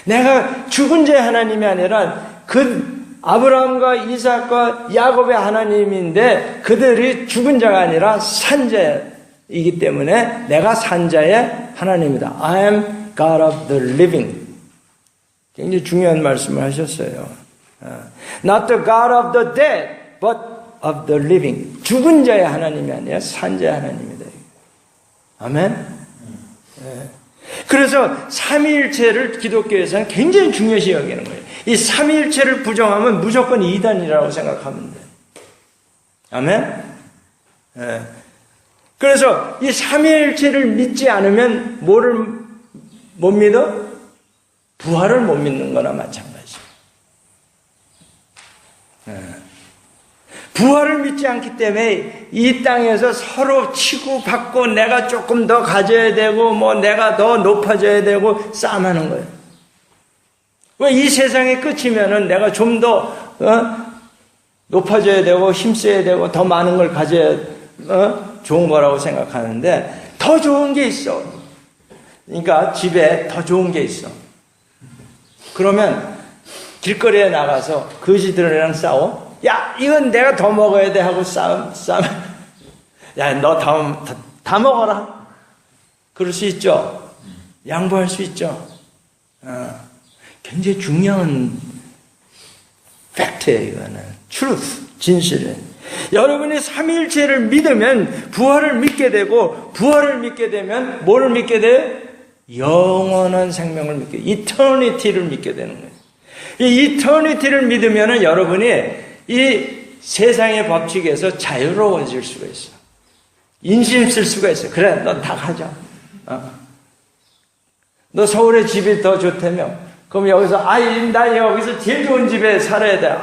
내가 죽은 자의 하나님이 아니라 그 아브라함과 이삭과 야곱의 하나님인데 그들이 죽은 자가 아니라 산 자이기 때문에 내가 산 자의 하나님이다. I am God of the living. 굉장히 중요한 말씀을 하셨어요. Not the God of the dead, but of the living. 죽은 자의 하나님이 아니라 산 자의 하나님이다. 아멘? 그래서 삼위일체를 기독교에서는 굉장히 중요시 여기는 거예요. 이 삼위일체를 부정하면 무조건 이단이라고 생각하면 돼요. 아멘? 그래서 이 삼위일체를 믿지 않으면 뭐를 못 믿어? 부활을 못 믿는 거나 마찬가지예요. 부활을 믿지 않기 때문에 이 땅에서 서로 치고받고 내가 조금 더 가져야 되고 뭐 내가 더 높아져야 되고 싸움하는 거예요. 왜 이 세상의 끝이면은 내가 좀 더 높아져야 되고 힘써야 되고 더 많은 걸 가져야 좋은 거라고 생각하는데 더 좋은 게 있어. 그러니까 집에 더 좋은 게 있어. 그러면 길거리에 나가서 거지들이랑 싸워? 야, 이건 내가 더 먹어야 돼 하고 싸움. 야, 너 다 먹어라. 그럴 수 있죠. 양보할 수 있죠. 굉장히 중요한 팩트예요, 이거는. truth, 진실은. 여러분이 삼위일체를 믿으면 부활을 믿게 되고, 부활을 믿게 되면 뭐를 믿게 돼요? 영원한 생명을 믿게, 이터니티를 믿게 되는 거예요. 이 이터니티를 믿으면 여러분이 이 세상의 법칙에서 자유로워질 수가 있어. 인심 쓸 수가 있어. 그래, 넌 다 가져. 너 서울에 집이 더 좋다며. 그럼 여기서, 나 여기서 제일 좋은 집에 살아야 돼.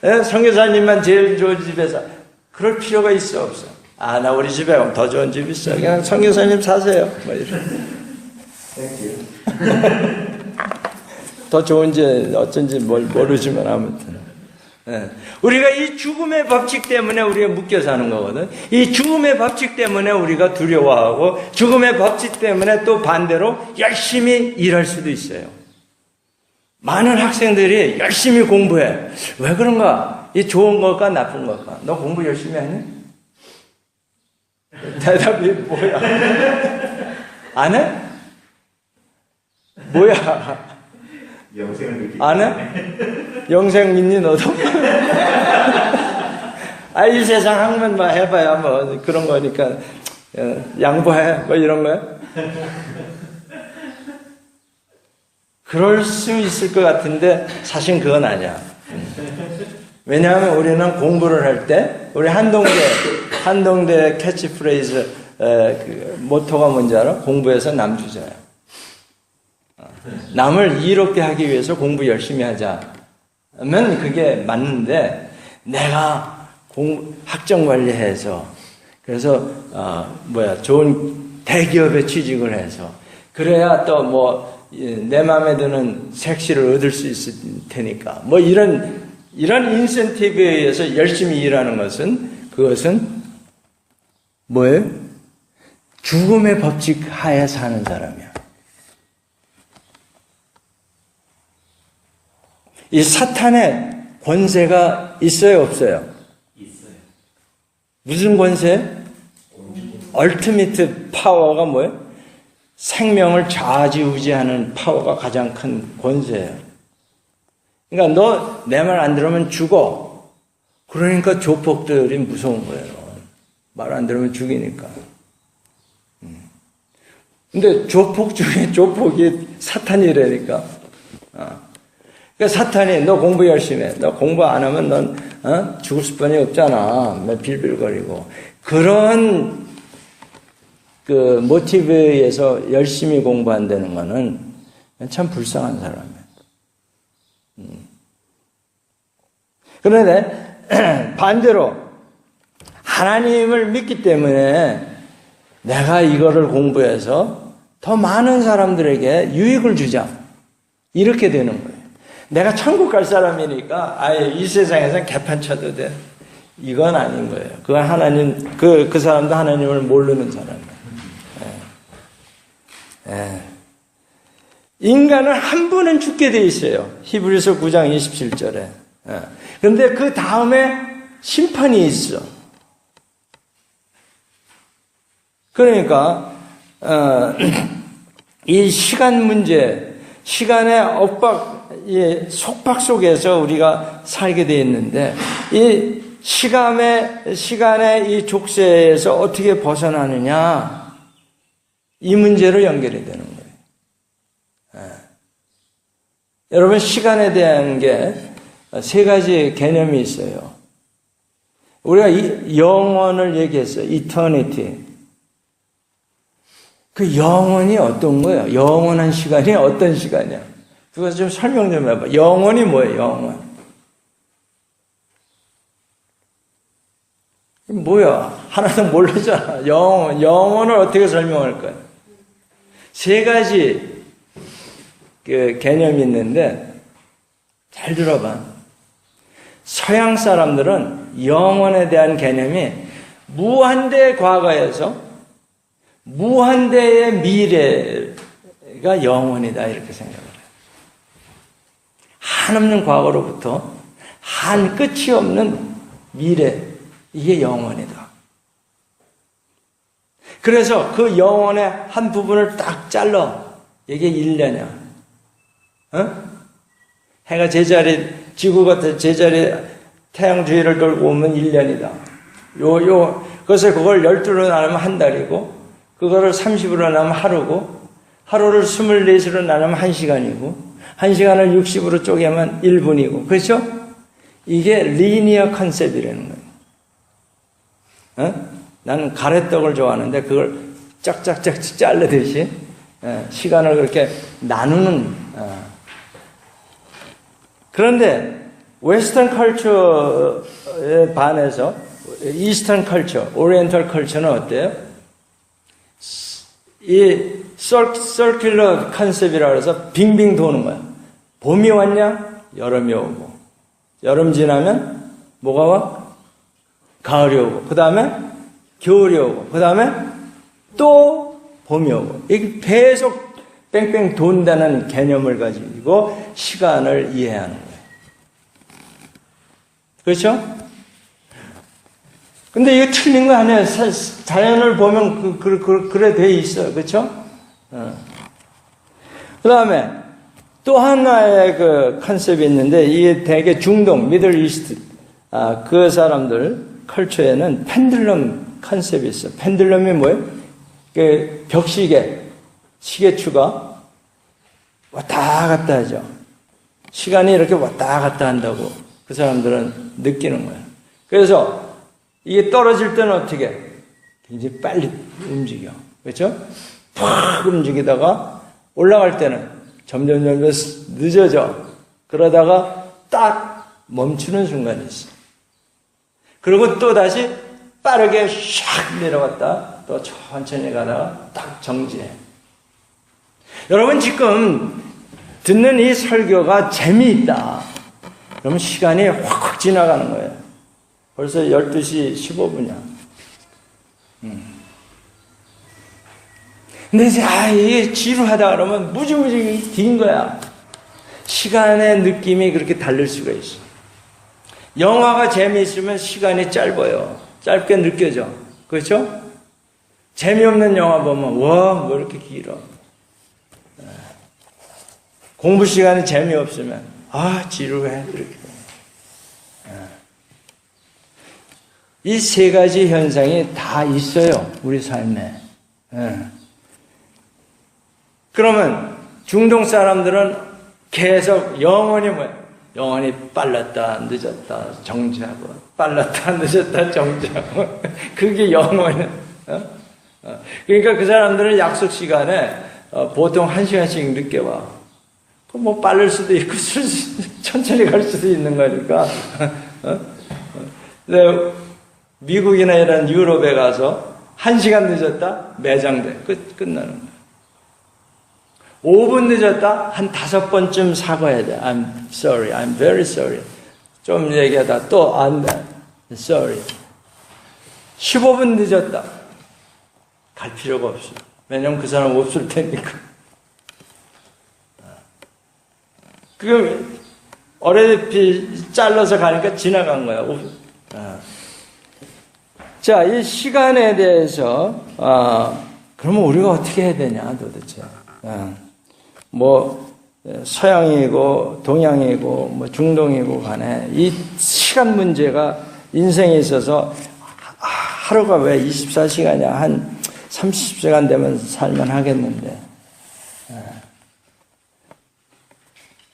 왜 선교사님만 제일 좋은 집에 살? 그럴 필요가 있어, 없어? 나 우리 집에 더 좋은 집 있어. 그냥 선교사님 사세요. 뭐 이래. 더 좋은지 어쩐지 모르지만 아무튼. 우리가 이 죽음의 법칙 때문에 우리가 묶여 사는 거거든. 이 죽음의 법칙 때문에 우리가 두려워하고, 죽음의 법칙 때문에 또 반대로 열심히 일할 수도 있어요. 많은 학생들이 열심히 공부해. 왜 그런가? 이 좋은 걸까 나쁜 걸까? 너 공부 열심히 하니? 대답이 뭐야? 안 해? 뭐야? 영생을 믿기. 안 해? 영생 믿니 너도? 이 세상 학문만 해봐야 뭐 그런 거니까 양보해 뭐 이런 거야? 그럴 수 있을 것 같은데 사실 그건 아니야. 왜냐하면 우리는 공부를 할 때 우리 한동대 캐치프레이즈 그 모토가 뭔지 알아? 공부해서 남 주자야. 남을 이롭게 하기 위해서 공부 열심히 하자면 그게 맞는데, 내가 학점 관리해서 그래서 좋은 대기업에 취직을 해서 그래야 또 내 마음에 드는 색시를 얻을 수 있을 테니까 이런 인센티브에 의해서 열심히 일하는 그것은 뭐예요? 죽음의 법칙 하에 사는 사람이야. 이 사탄의 권세가 있어요, 없어요? 있어요. 무슨 권세? 얼티미트 파워가 뭐예요? 생명을 좌지우지하는 파워가 가장 큰 권세예요. 그러니까 너 내 말 안 들으면 죽어. 그러니까 조폭들이 무서운 거예요. 말 안 들으면 죽이니까. 근데 조폭 중에 조폭이 사탄이라니까. 그러니까 사탄이 너 공부 열심히 해. 너 공부 안 하면 넌 죽을 수뿐이 없잖아. 막 빌빌거리고. 그런 그 모티브에 의해서 열심히 공부한다는 거는 참 불쌍한 사람이에요. 그런데 반대로 하나님을 믿기 때문에 내가 이거를 공부해서 더 많은 사람들에게 유익을 주자. 이렇게 되는 거예요. 내가 천국 갈 사람이니까 이 세상에서 개판 쳐도 돼. 이건 아닌 거예요. 그건 하나님, 그 사람도 하나님을 모르는 사람이에요. 인간은 한 번은 죽게 돼 있어요. 히브리서 9장 27절에. 그런데 그 다음에 심판이 있어. 그러니까 이 시간 문제, 시간의 속박 속에서 우리가 살게 돼 있는데, 이 시간의 이 족쇄에서 어떻게 벗어나느냐, 이 문제로 연결이 되는 거예요. 여러분, 시간에 대한 게 세 가지 개념이 있어요. 우리가 영원을 얘기했어요. eternity. 그 영원이 어떤 거예요? 영원한 시간이 어떤 시간이야? 그거 좀 설명 좀 해봐. 영원이 뭐예요, 영원? 뭐야? 하나도 모르잖아. 영원을 어떻게 설명할 거야? 세 가지 그 개념이 있는데, 잘 들어봐. 서양 사람들은 영원에 대한 개념이 무한대 과거에서 무한대의 미래가 영원이다, 이렇게 생각을 해요. 한없는 과거로부터 한 끝이 없는 미래, 이게 영원이다. 그래서 그 영혼의 한 부분을 딱 잘라. 이게 1년이야. 어? 해가 제자리, 지구가 제자리 태양 주위를 돌고 오면 1년이다. 그래서 그걸 12로 나누면 한 달이고, 그거를 30으로 나누면 하루고, 하루를 24시로 나누면 1시간이고, 1시간을 60으로 쪼개면 1분이고, 그렇죠? 이게 리니어 컨셉이라는 거예요. 어? 나는 가래떡을 좋아하는데 그걸 짝짝짝 자르듯이 시간을 그렇게 나누는. 그런데 웨스턴 컬처에 반해서 이스턴 컬처, 오리엔탈 컬처는 어때요? 이 서큘러 컨셉이라고 해서 빙빙 도는 거야. 봄이 왔냐? 여름이 오고, 여름 지나면 뭐가 와? 가을이 오고, 그 다음에 겨울이 오고, 그 다음에 또 봄이 오고. 이게 계속 뺑뺑 돈다는 개념을 가지고 시간을 이해하는 거예요. 그렇죠? 근데 이게 틀린 거 아니에요. 자연을 보면 그래 돼 있어요. 그렇죠? 그 다음에 또 하나의 그 컨셉이 있는데, 이게 되게 중동, 미들 이스트, 그 사람들 컬처에는 펜들럼 컨셉이 있어요. 펜들럼이 뭐예요? 그 벽시계, 시계추가 왔다 갔다 하죠. 시간이 이렇게 왔다 갔다 한다고 그 사람들은 느끼는 거예요. 그래서 이게 떨어질 때는 어떻게? 굉장히 빨리 움직여. 그렇죠? 팍 움직이다가 올라갈 때는 점점 늦어져. 그러다가 딱 멈추는 순간이 있어. 그리고 또 다시 빠르게 샥 내려갔다 또 천천히 가다가 딱 정지해. 여러분 지금 듣는 이 설교가 재미있다. 그러면 시간이 확 지나가는 거예요. 벌써 12시 15분이야. 근데 이제 이게 지루하다 그러면 무지무지 긴 거야. 시간의 느낌이 그렇게 다를 수가 있어. 영화가 재미있으면 시간이 짧아요. 짧게 느껴져. 그렇죠? 재미없는 영화 보면 뭐 이렇게 길어. 공부 시간이 재미없으면 지루해. 이렇게. 이 세 가지 현상이 다 있어요. 우리 삶에. 그러면 중동 사람들은 계속 영원히 영원히 빨랐다 늦었다 정지하고, 빨랐다 늦었다 정지하고. 그게 영원히. 그러니까 그 사람들은 약속 시간에 보통 1시간씩 늦게 와. 뭐 빠를 수도 있고 천천히 갈 수도 있는 거니까. 미국이나 이런 유럽에 가서 1시간 늦었다 매장돼. 끝나는 거야. 5분 늦었다 한 5번쯤 사과해야 돼. I'm sorry, I'm very sorry. 좀 얘기하다 또 안 돼. Sorry. 15분 늦었다. 갈 필요가 없어. 왜냐면 그 사람 없을 테니까. 그럼 어차피 잘라서 가니까 지나간 거야. 자, 이 시간에 대해서 그러면 우리가 어떻게 해야 되냐 도대체. 뭐 서양이고 동양이고 뭐 중동이고 간에 이 시간 문제가 인생에 있어서 하루가 왜 24시간이야. 한 30시간 되면 살만 하겠는데.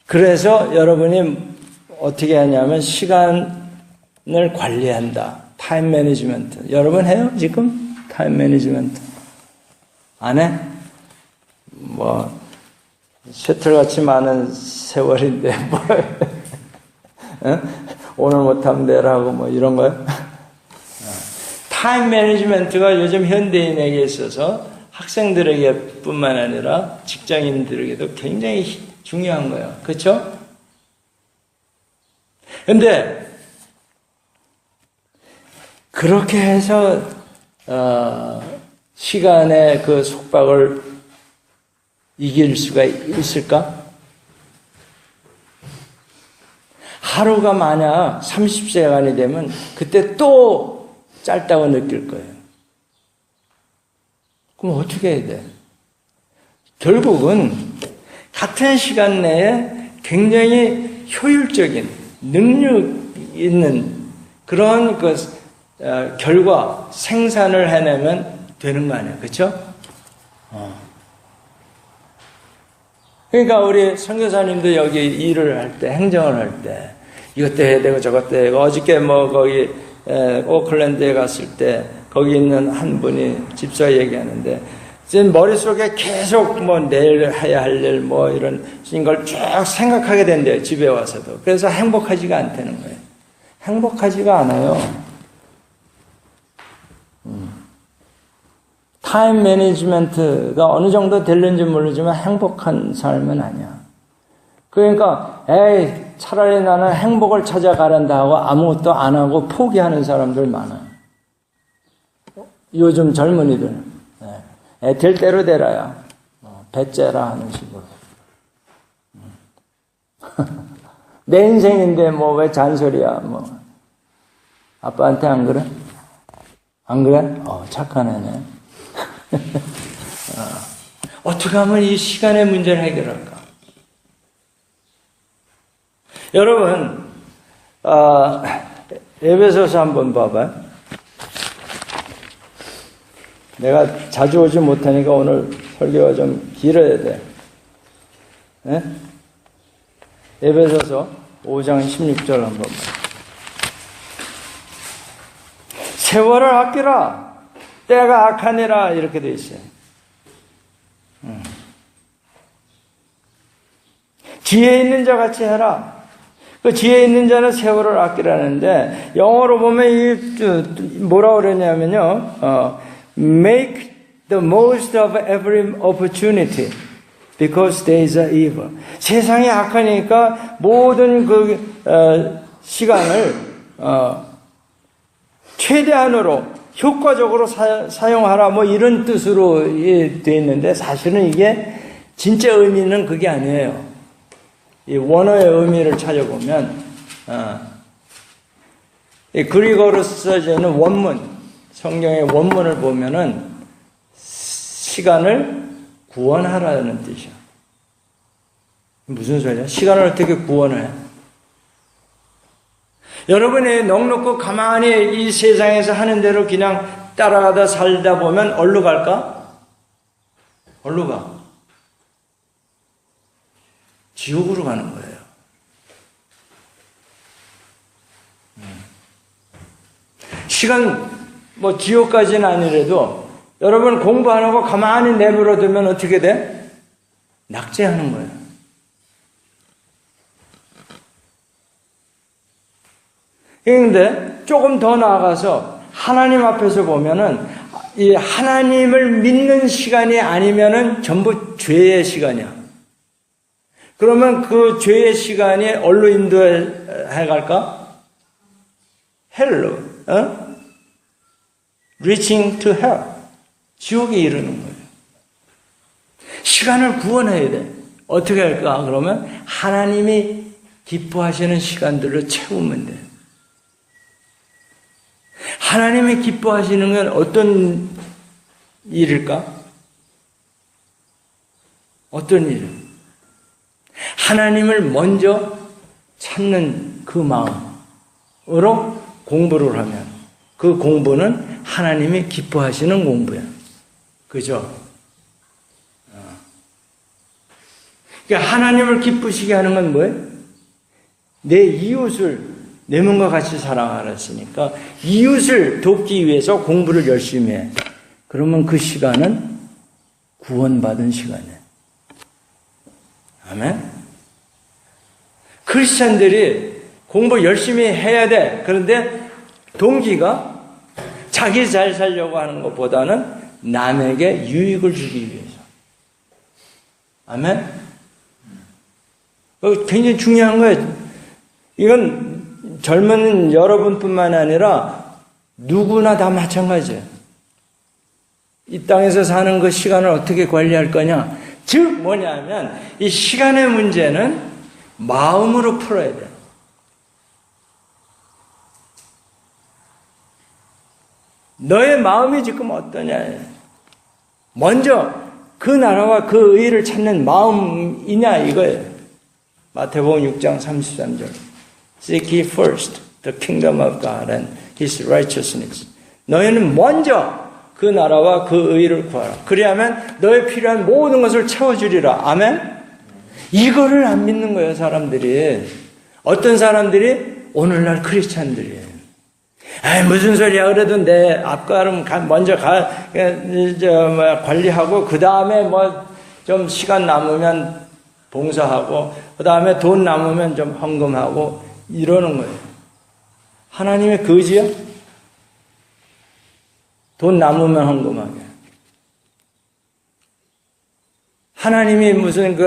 그래서 여러분이 어떻게 하냐면 시간을 관리한다. 타임 매니지먼트. 여러분 해요? 지금? 타임 매니지먼트. 안 해? 뭐 셔틀같이 많은 세월인데 뭐 오늘 못하면 내일하고 뭐 이런 거요? 타임 매니지먼트가 요즘 현대인에게 있어서 학생들에게 뿐만 아니라 직장인들에게도 굉장히 중요한 거예요. 그렇죠? 근데 그렇게 해서 시간의 그 속박을 이길 수가 있을까? 하루가 만약 30시간이 되면 그때 또 짧다고 느낄 거예요. 그럼 어떻게 해야 돼? 결국은 같은 시간 내에 굉장히 효율적인 능력 있는 그런 결과 생산을 해내면 되는 거 아니에요, 그렇죠? 그러니까 우리 선교사님도 여기 일을 할 때, 행정을 할 때 이것도 해야 되고 저것도 해야 되고 어저께 거기 오클랜드에 갔을 때 거기 있는 한 분이 집사 얘기하는데 지금 머릿속에 계속 내일 해야 할 일 이런 걸 쭉 생각하게 된대요, 집에 와서도. 그래서 행복하지가 않다는 거예요. 행복하지가 않아요. 타임 매니지먼트가 어느 정도 되는지 모르지만 행복한 삶은 아니야. 그러니까 차라리 나는 행복을 찾아가란다 하고 아무것도 안 하고 포기하는 사람들 많아요. 요즘 젊은이들. 될 대로 되라야. 배째라 하는 식으로. 내 인생인데 왜 잔소리야. 아빠한테 안 그래? 안 그래? 착한 애네. 어떻게 하면 이 시간의 문제를 해결할까? 여러분, 에베소서 한번 봐봐요. 내가 자주 오지 못하니까 오늘 설교가 좀 길어야 돼. 네? 에베소서 5장 16절 한번 봐요. 세월을 아끼라. 때가 악하니라 이렇게 돼 있어요. 지혜 있는 자 같이 해라. 그 지혜 있는 자는 세월을 아끼라는데 영어로 보면 뭐라 그러냐면요. Make the most of every opportunity because days are evil. 세상이 악하니까 모든 시간을 최대한으로 효과적으로 사용하라 이런 뜻으로 되어 있는데 사실은 이게 진짜 의미는 그게 아니에요. 이 원어의 의미를 찾아보면 이 그리고로 써져 있는 원문, 성경의 원문을 보면은 시간을 구원하라는 뜻이야. 무슨 소리야? 시간을 어떻게 구원해? 여러분이 넉넉고 가만히 이 세상에서 하는 대로 그냥 따라가다 살다 보면 어디로 갈까? 어디로 가? 지옥으로 가는 거예요. 시간, 지옥까지는 아니래도 여러분 공부 안 하고 가만히 내버려 두면 어떻게 돼? 낙제하는 거예요. 그런데 조금 더 나아가서 하나님 앞에서 보면은 이 하나님을 믿는 시간이 아니면은 전부 죄의 시간이야. 그러면 그 죄의 시간이 어디로 인도해 갈까? 헬로, reaching to hell. 지옥에 이르는 거예요. 시간을 구원해야 돼. 어떻게 할까? 그러면 하나님이 기뻐하시는 시간들로 채우면 돼. 하나님이 기뻐하시는 건 어떤 일일까? 어떤 일? 하나님을 먼저 찾는 그 마음으로 공부를 하면 그 공부는 하나님이 기뻐하시는 공부야. 그죠? 그러니까 하나님을 기쁘시게 하는 건 뭐예요? 내 이웃을 내 몸과 같이 사랑하랬으니까 이웃을 돕기 위해서 공부를 열심히 해. 그러면 그 시간은 구원받은 시간이에요. 아멘? 크리스찬들이 공부 열심히 해야 돼. 그런데 동기가 자기 잘 살려고 하는 것보다는 남에게 유익을 주기 위해서. 아멘? 굉장히 중요한 거예요. 이건 젊은 여러분뿐만 아니라 누구나 다 마찬가지예요. 이 땅에서 사는 그 시간을 어떻게 관리할 거냐. 즉 뭐냐면 이 시간의 문제는 마음으로 풀어야 돼요. 너의 마음이 지금 어떠냐. 먼저 그 나라와 그 의를 찾는 마음이냐 이거예요. 마태복음 6장 33절. Seek ye first the kingdom of God and His righteousness. 너희는 먼저 그 나라와 그 의를 구하라. 그리하면 너의 필요한 모든 것을 채워주리라. 아멘? 이거를 안 믿는 거예요, 사람들이. 어떤 사람들이? 오늘날 크리스찬들이에요. 아이, 무슨 소리야. 그래도 내 앞가름 먼저 관리하고, 그 다음에 좀 시간 남으면 봉사하고, 그 다음에 돈 남으면 좀 헌금하고, 이러는 거예요. 하나님의 거지야? 돈 남으면 헌금하게. 하나님이 무슨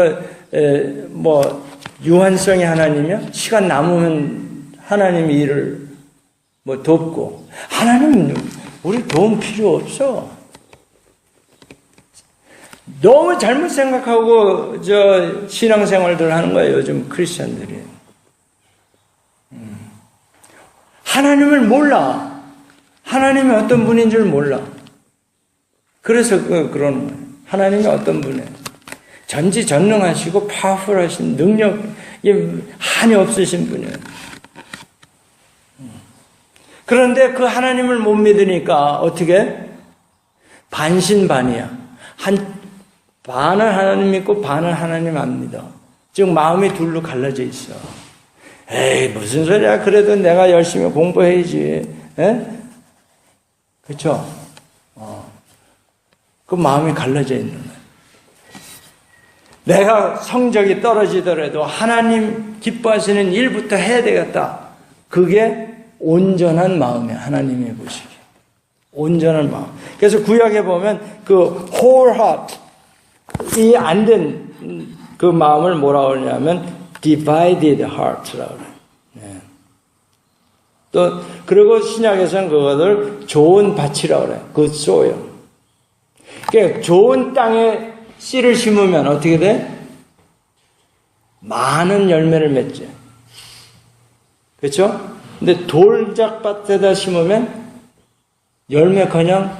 유한성의 하나님이야? 시간 남으면 하나님이 일을 돕고. 하나님은 우리 도움 필요 없어. 너무 잘못 생각하고 신앙생활들 하는 거예요, 요즘 크리스천들이. 하나님을 몰라. 하나님이 어떤 분인 줄 몰라. 그래서 그러는 거예요. 하나님이 어떤 분이에요? 전지전능하시고 파워풀하신 능력이 한이 없으신 분이에요. 그런데 그 하나님을 못 믿으니까 어떻게? 반신반의야. 반은 하나님 믿고 반은 하나님 안 믿어. 즉 마음이 둘로 갈라져 있어. 에이, 무슨 소리야. 그래도 내가 열심히 공부해야지. 그렇죠? 그 마음이 갈라져 있는 거예요. 내가 성적이 떨어지더라도 하나님 기뻐하시는 일부터 해야 되겠다. 그게 온전한 마음이에요. 하나님이 보시기에. 온전한 마음. 그래서 구약에 보면 그 whole heart, 이 안 된 그 마음을 뭐라고 그러냐면 divided heart라고 그래요. 네. 또 그리고 신약에서는 그것을 좋은 밭이라고 그래요. good soil. 그러니까 좋은 땅에 씨를 심으면 어떻게 돼? 많은 열매를 맺지. 그렇죠? 근데 돌짝밭에다 심으면 열매커녕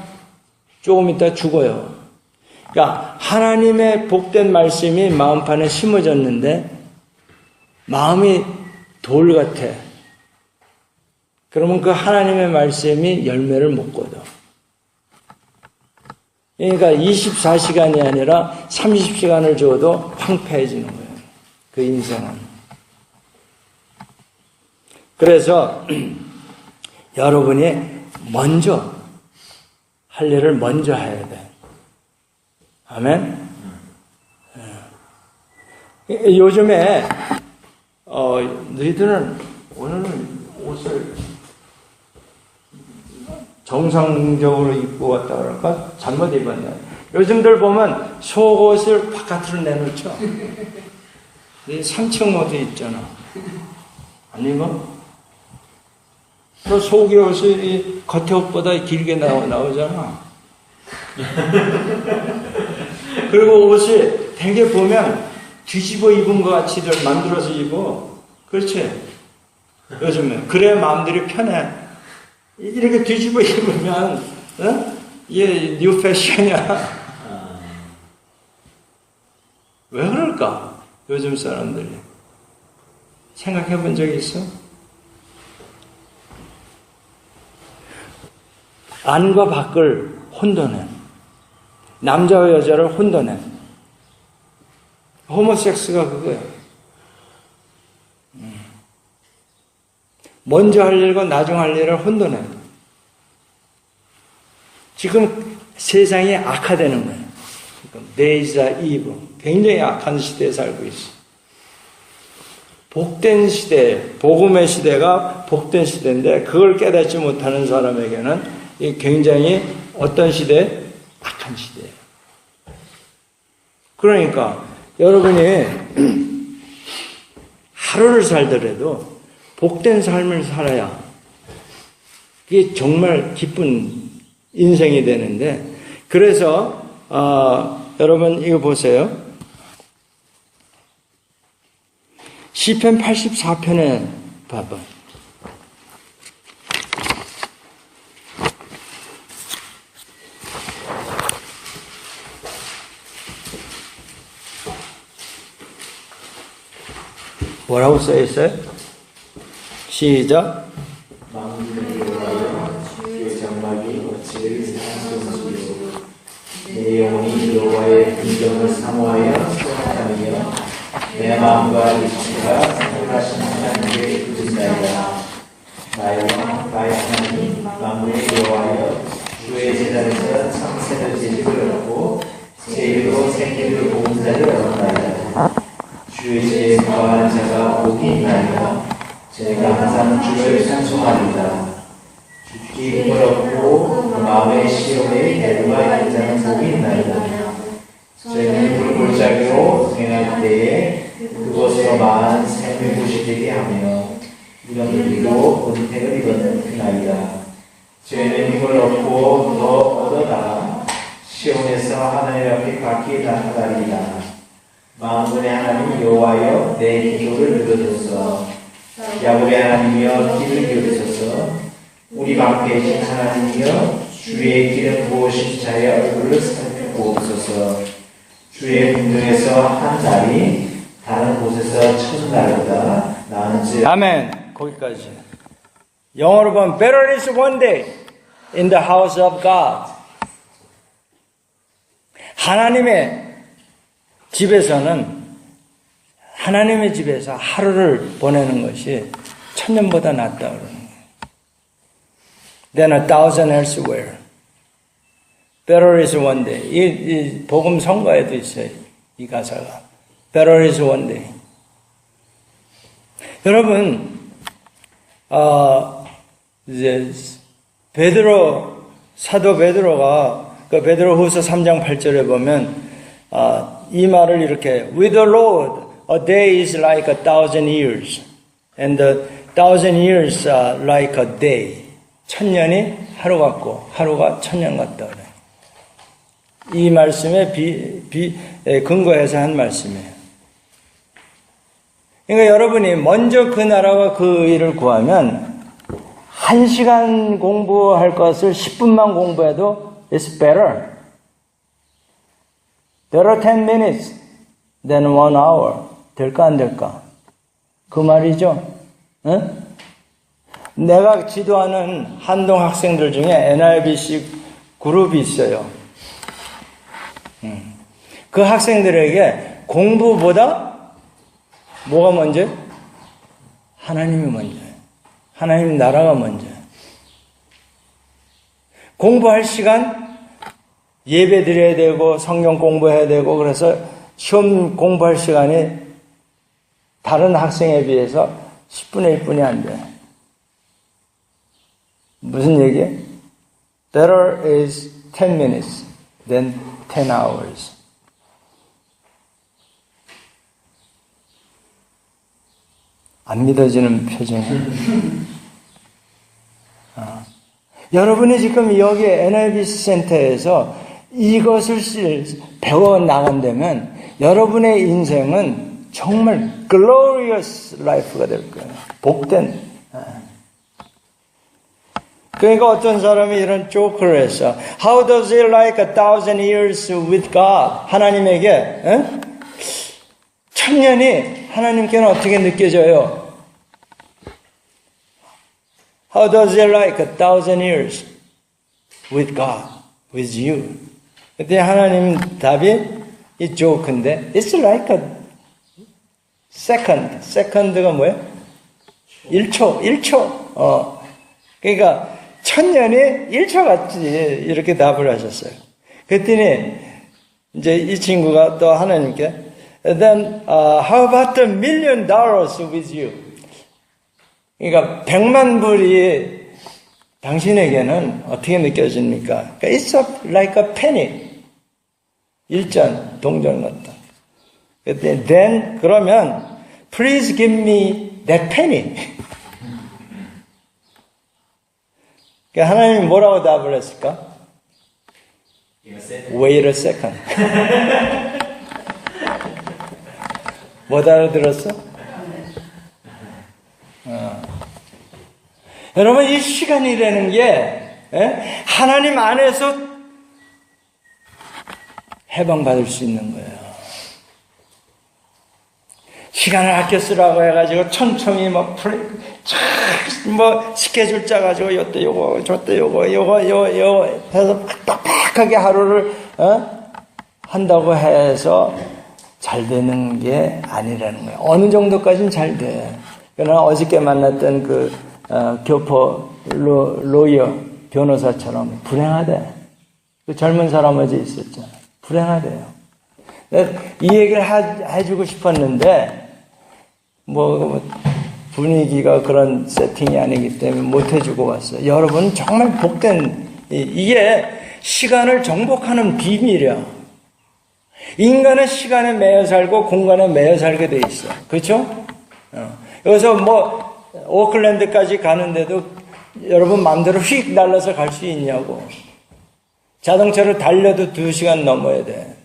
조금 있다 죽어요. 그러니까 하나님의 복된 말씀이 마음판에 심어졌는데 마음이 돌 같아. 그러면 그 하나님의 말씀이 열매를 못 거둬. 그러니까 24시간이 아니라 30시간을 줘도 황폐해지는 거예요. 그 인생은. 그래서 여러분이 먼저 할 일을 먼저 해야 돼. 아멘? 요즘에 너희들은 오늘은 옷을 정상적으로 입고 왔다 그럴까? 잘못 입었네. 요즘들 보면 속옷을 바깥으로 내놓죠. 3층 옷도 있잖아. 아니면 또 속의 옷이 겉에 옷보다 길게 나오잖아. 그리고 옷이 되게 보면 뒤집어 입은 것 같이들 만들어서 입어. 그렇지? 요즘에. 그래야 마음들이 편해. 이렇게 뒤집어 입으면, 얘 뉴 패션이야. 왜 그럴까? 요즘 사람들이. 생각해 본 적 있어? 안과 밖을 혼돈해. 남자와 여자를 혼돈해. 호모섹스가 그거야. 먼저 할 일과 나중 할 일을 혼돈해. 지금 세상이 악화되는 거예요. Days are evil. 굉장히 악한 시대에 살고 있어. 복된 시대, 복음의 시대가 복된 시대인데 그걸 깨닫지 못하는 사람에게는 굉장히 어떤 시대? 악한 시대예요. 그러니까 여러분이 하루를 살더라도 복된 삶을 살아야 그게 정말 기쁜 인생이 되는데 그래서 여러분 이거 보세요. 시편 84편에 봐봐. 뭐라고 써 있어요? 시작. 만군의 여호와여 주의 장막이 어찌를 상승하시오. 내 영혼이 여호와의 긍정을 사모하여 생각하며 내 마음과 육체가 살아가신 하나님께 부른다이다. 나의 왕 나의 하나님 만군의 여호와여 주의 제단에서 창세를 제집을 얻고 제1로 생기를 모은 자를 얻는다이다. 주의 제에 거하는 자가 복이 있나이다. 제가 항상 주를 찬송하리다. 주께 힘을 얻고 마음의 시험에 대두가 있는 자는 복이 있나이다. 저희는 불골짜기로 행할 때에 그것으로 많은 샘을 보시게 하며 이런 일로 은택을 입었나이다. 저희는 힘을 얻고 더 얻어다가 시온에서 하나님 앞에 각기 나타나리다. 만군의 하나님 여호와여 내 기도를 들어줘서 야곱의 하나님이여 길을 기울이소서. 우리 방패 계신 하나님이여 주의 길은 무엇인지 자의 얼굴을 살펴보옵소서. 주의 궁정에서 한 날이 다른 곳에서 천 날보다 나은지. 아멘. 거기까지. 영어로 보면 Better is one day in the house of God. 하나님의 집에서는 하나님의 집에서 하루를 보내는 것이 천년보다 낫다 그러는 거예요. Than 1,000 elsewhere. Better is one day. 이 복음 성가에도 있어요. 이 가사가. Better is one day. 여러분, 이제 사도 베드로가 그 베드로후서 3장 8절에 보면 이 말을 이렇게 With the Lord a day is like 1,000 years and 1,000 years are like a day. 천년이 하루 같고 하루가 천년 같다 그래요. 이 말씀에 근거해서 한 말씀이에요. 그러니까 여러분이 먼저 그 나라와 그 의를 구하면 1시간 공부할 것을 10분만 공부해도 it's better. Better 10 minutes than 1 hour. 될까 안 될까? 그 말이죠. 응? 내가 지도하는 한동 학생들 중에 NRBC 그룹이 있어요. 그 학생들에게 공부보다 뭐가 먼저? 하나님이 먼저예요. 하나님 나라가 먼저예요. 공부할 시간 예배 드려야 되고 성경 공부해야 되고 그래서 시험 공부할 시간이 다른 학생에 비해서 10분의 1분이 안 돼. 무슨 얘기예요? Better is 10 minutes than 10 hours. 안 믿어지는 표정이에요. 여러분이 지금 여기 NIBC 센터에서 이것을 배워 나간다면 여러분의 인생은 정말 glorious life가 될 거예요. 복된. 그러니까 어떤 사람이 이런 조크를 했어. How does it like 1,000 years with God? 하나님에게 천년이 하나님께는 어떻게 느껴져요? How does it like 1,000 years with God, with you? 그때 하나님 답이 이 조크인데 It's like a second. second가 뭐예요? 1초. 그러니까 천년이 1초 같지 이렇게 답을 하셨어요. 그랬더니 이제 이 친구가 또 하나님께 Then how about $1 million with you? 그러니까 100만 불이 당신에게는 어떻게 느껴집니까? 그러니까 It's like a penny. 일전, 동전 같다. 그랬더니 Then 그러면 Please give me that penny. 그러니까 하나님이 뭐라고 답을 했을까? Wait a second. 못 알아들었어? 여러분 이 시간이라는 게 하나님 안에서 해방받을 수 있는 거예요. 시간을 아껴 쓰라고 해가지고 촘촘히 뭐 스케줄 짜가지고 요때 요거 저때 요거 해서 빡빡하게 하루를 한다고 해서 잘 되는 게 아니라는 거예요. 어느 정도까지는 잘 돼. 그러나 어저께 만났던 그 교포 로이어 변호사처럼 불행하대. 그 젊은 사람 어제 있었잖아. 불행하대요. 이 얘기를 해주고 싶었는데 뭐 분위기가 그런 세팅이 아니기 때문에 못 해주고 왔어요. 여러분 정말 복된 이게 시간을 정복하는 비밀이야. 인간은 시간에 매여 살고 공간에 매여 살게 돼 있어. 그렇죠? 여기서 뭐 오클랜드까지 가는데도 여러분 마음대로 휙 날라서 갈 수 있냐고. 자동차를 달려도 2시간 넘어야 돼.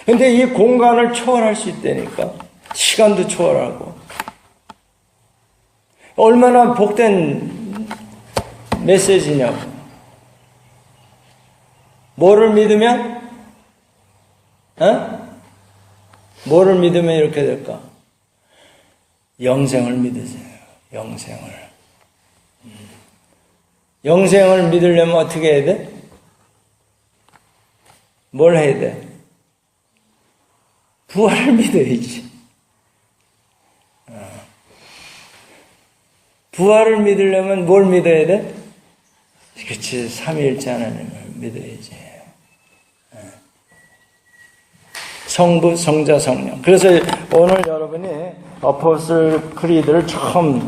근데 이 공간을 초월할 수 있다니까. 시간도 초월하고. 얼마나 복된 메시지냐고. 뭐를 믿으면? 뭐를 믿으면 이렇게 될까? 영생을 믿으세요. 영생을. 영생을 믿으려면 어떻게 해야 돼? 뭘 해야 돼? 부활을 믿어야지. 부활을 믿으려면 뭘 믿어야 돼? 그치, 삼위일체 하나님을 믿어야지. 성부, 성자, 성령. 그래서 오늘 여러분이 어포슬 크리드를 처음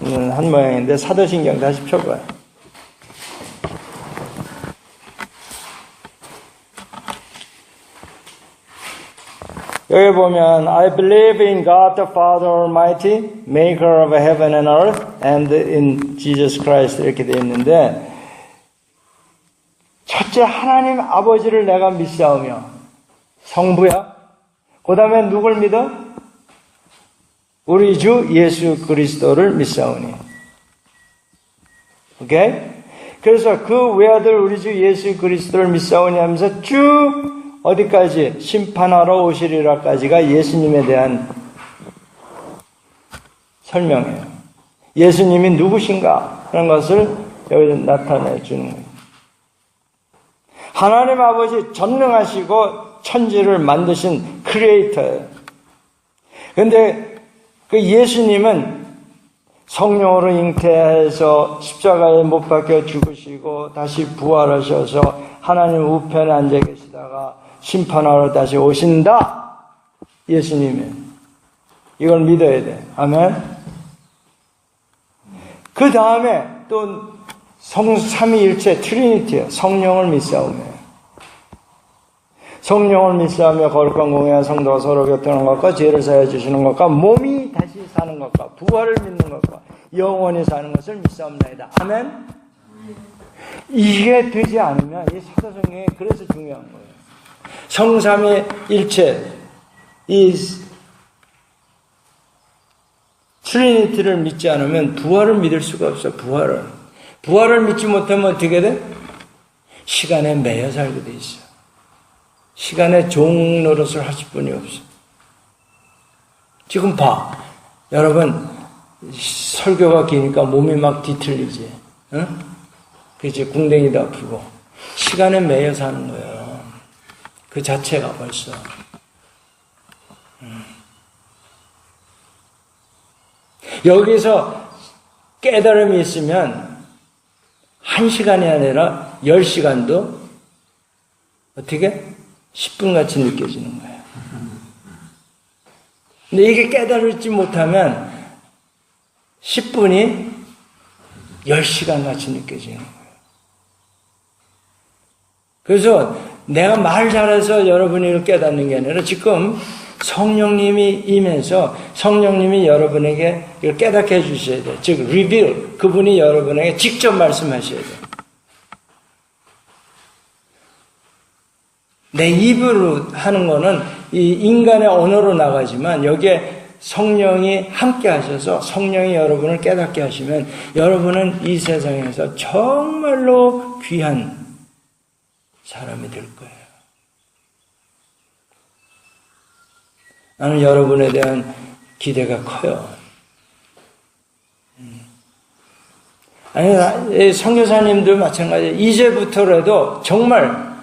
한 모양인데 사도신경 다시 펴봐요. 여기 보면 I believe in God the Father Almighty, Maker of heaven and earth, and in Jesus Christ 이렇게 되어 있는데 첫째 하나님 아버지를 내가 믿사오며 성부야. 그 다음에 누굴 믿어? 우리 주 예수 그리스도를 믿사오니. 오케이? 그래서 그 외아들 우리 주 예수 그리스도를 믿사오니 하면서 쭉 어디까지? 심판하러 오시리라까지가 예수님에 대한 설명이에요. 예수님이 누구신가 하는 것을 여기서 나타내 주는 거예요. 하나님 아버지 전능하시고 천지를 만드신 크리에이터예요. 그런데 그 예수님은 성령으로 잉태해서 십자가에 못 박혀 죽으시고 다시 부활하셔서 하나님 우편에 앉아 계시다가 심판하러 다시 오신다. 예수님이. 이걸 믿어야 돼. 아멘. 그 다음에 또 삼위일체 트리니티예요. 성령을 믿사오며. 성령을 믿사오며 거룩한 공의한 성도가 서로 교통하는 것과 죄를 사하여 주시는 것과 몸이 다시 사는 것과 부활을 믿는 것과 영원히 사는 것을 믿사옵나이다. 아멘. 이게 되지 않으면 이 사도성경이 그래서 중요한 거예요. 성삼위일체 이 트리니티를 믿지 않으면 부활을 믿을 수가 없어. 부활을 믿지 못하면 어떻게 돼? 시간에 매여 살게 돼 있어. 시간에 종 노릇을 하실 분이 없어. 지금 봐. 여러분 설교가 기니까 몸이 막 뒤틀리지. 응? 그치? 궁뎅이도 아프고. 시간에 매여 사는 거예요. 그 자체가 벌써. 여기서 깨달음이 있으면 1시간이 아니라 10시간도 어떻게? 10분같이 느껴지는 거예요. 근데 이게 깨달지 못하면 10분이 10시간같이 느껴지는 거예요. 그래서 내가 말 잘해서 여러분이 이걸 깨닫는 게 아니라 지금 성령님이 임해서 성령님이 여러분에게 이걸 깨닫게 해주셔야 돼요. 즉, 리빌, 그분이 여러분에게 직접 말씀하셔야 돼요. 내 입으로 하는 거는 이 인간의 언어로 나가지만 여기에 성령이 함께 하셔서 성령이 여러분을 깨닫게 하시면 여러분은 이 세상에서 정말로 귀한 사람이 될 거예요. 나는 여러분에 대한 기대가 커요. 아니, 선교사님도 마찬가지예요. 이제부터라도 정말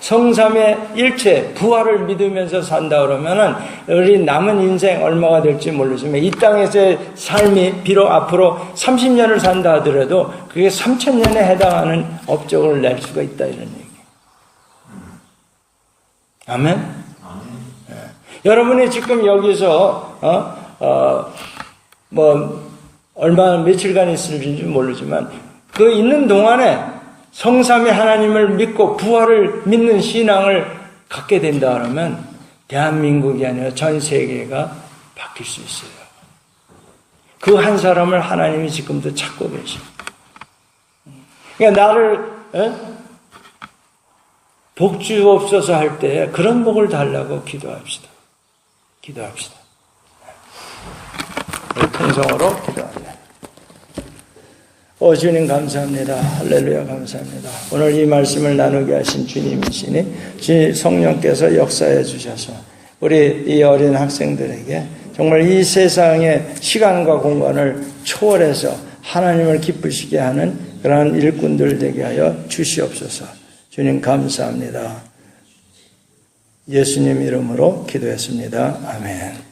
성삼의 일체, 부활을 믿으면서 산다 그러면은 우리 남은 인생 얼마가 될지 모르지만 이 땅에서의 삶이 비록 앞으로 30년을 산다 하더라도 그게 3000년에 해당하는 업적을 낼 수가 있다 이런 얘기예요. 아멘? 여러분이 지금 여기서 얼마 며칠간 있을지 모르지만 그 있는 동안에 성삼위 하나님을 믿고 부활을 믿는 신앙을 갖게 된다 그러면 대한민국이 아니라 전 세계가 바뀔 수 있어요. 그 한 사람을 하나님이 지금도 찾고 계십니다. 그러니까 나를 복 주옵소서 할 때 그런 복을 달라고 기도합시다. 기도합시다. 통성으로 기도합니다. 주님 감사합니다. 할렐루야 감사합니다. 오늘 이 말씀을 나누게 하신 주님이시니 성령께서 역사해 주셔서 우리 이 어린 학생들에게 정말 이 세상의 시간과 공간을 초월해서 하나님을 기쁘시게 하는 그러한 일꾼들 되게 하여 주시옵소서. 주님 감사합니다. 예수님 이름으로 기도했습니다. 아멘.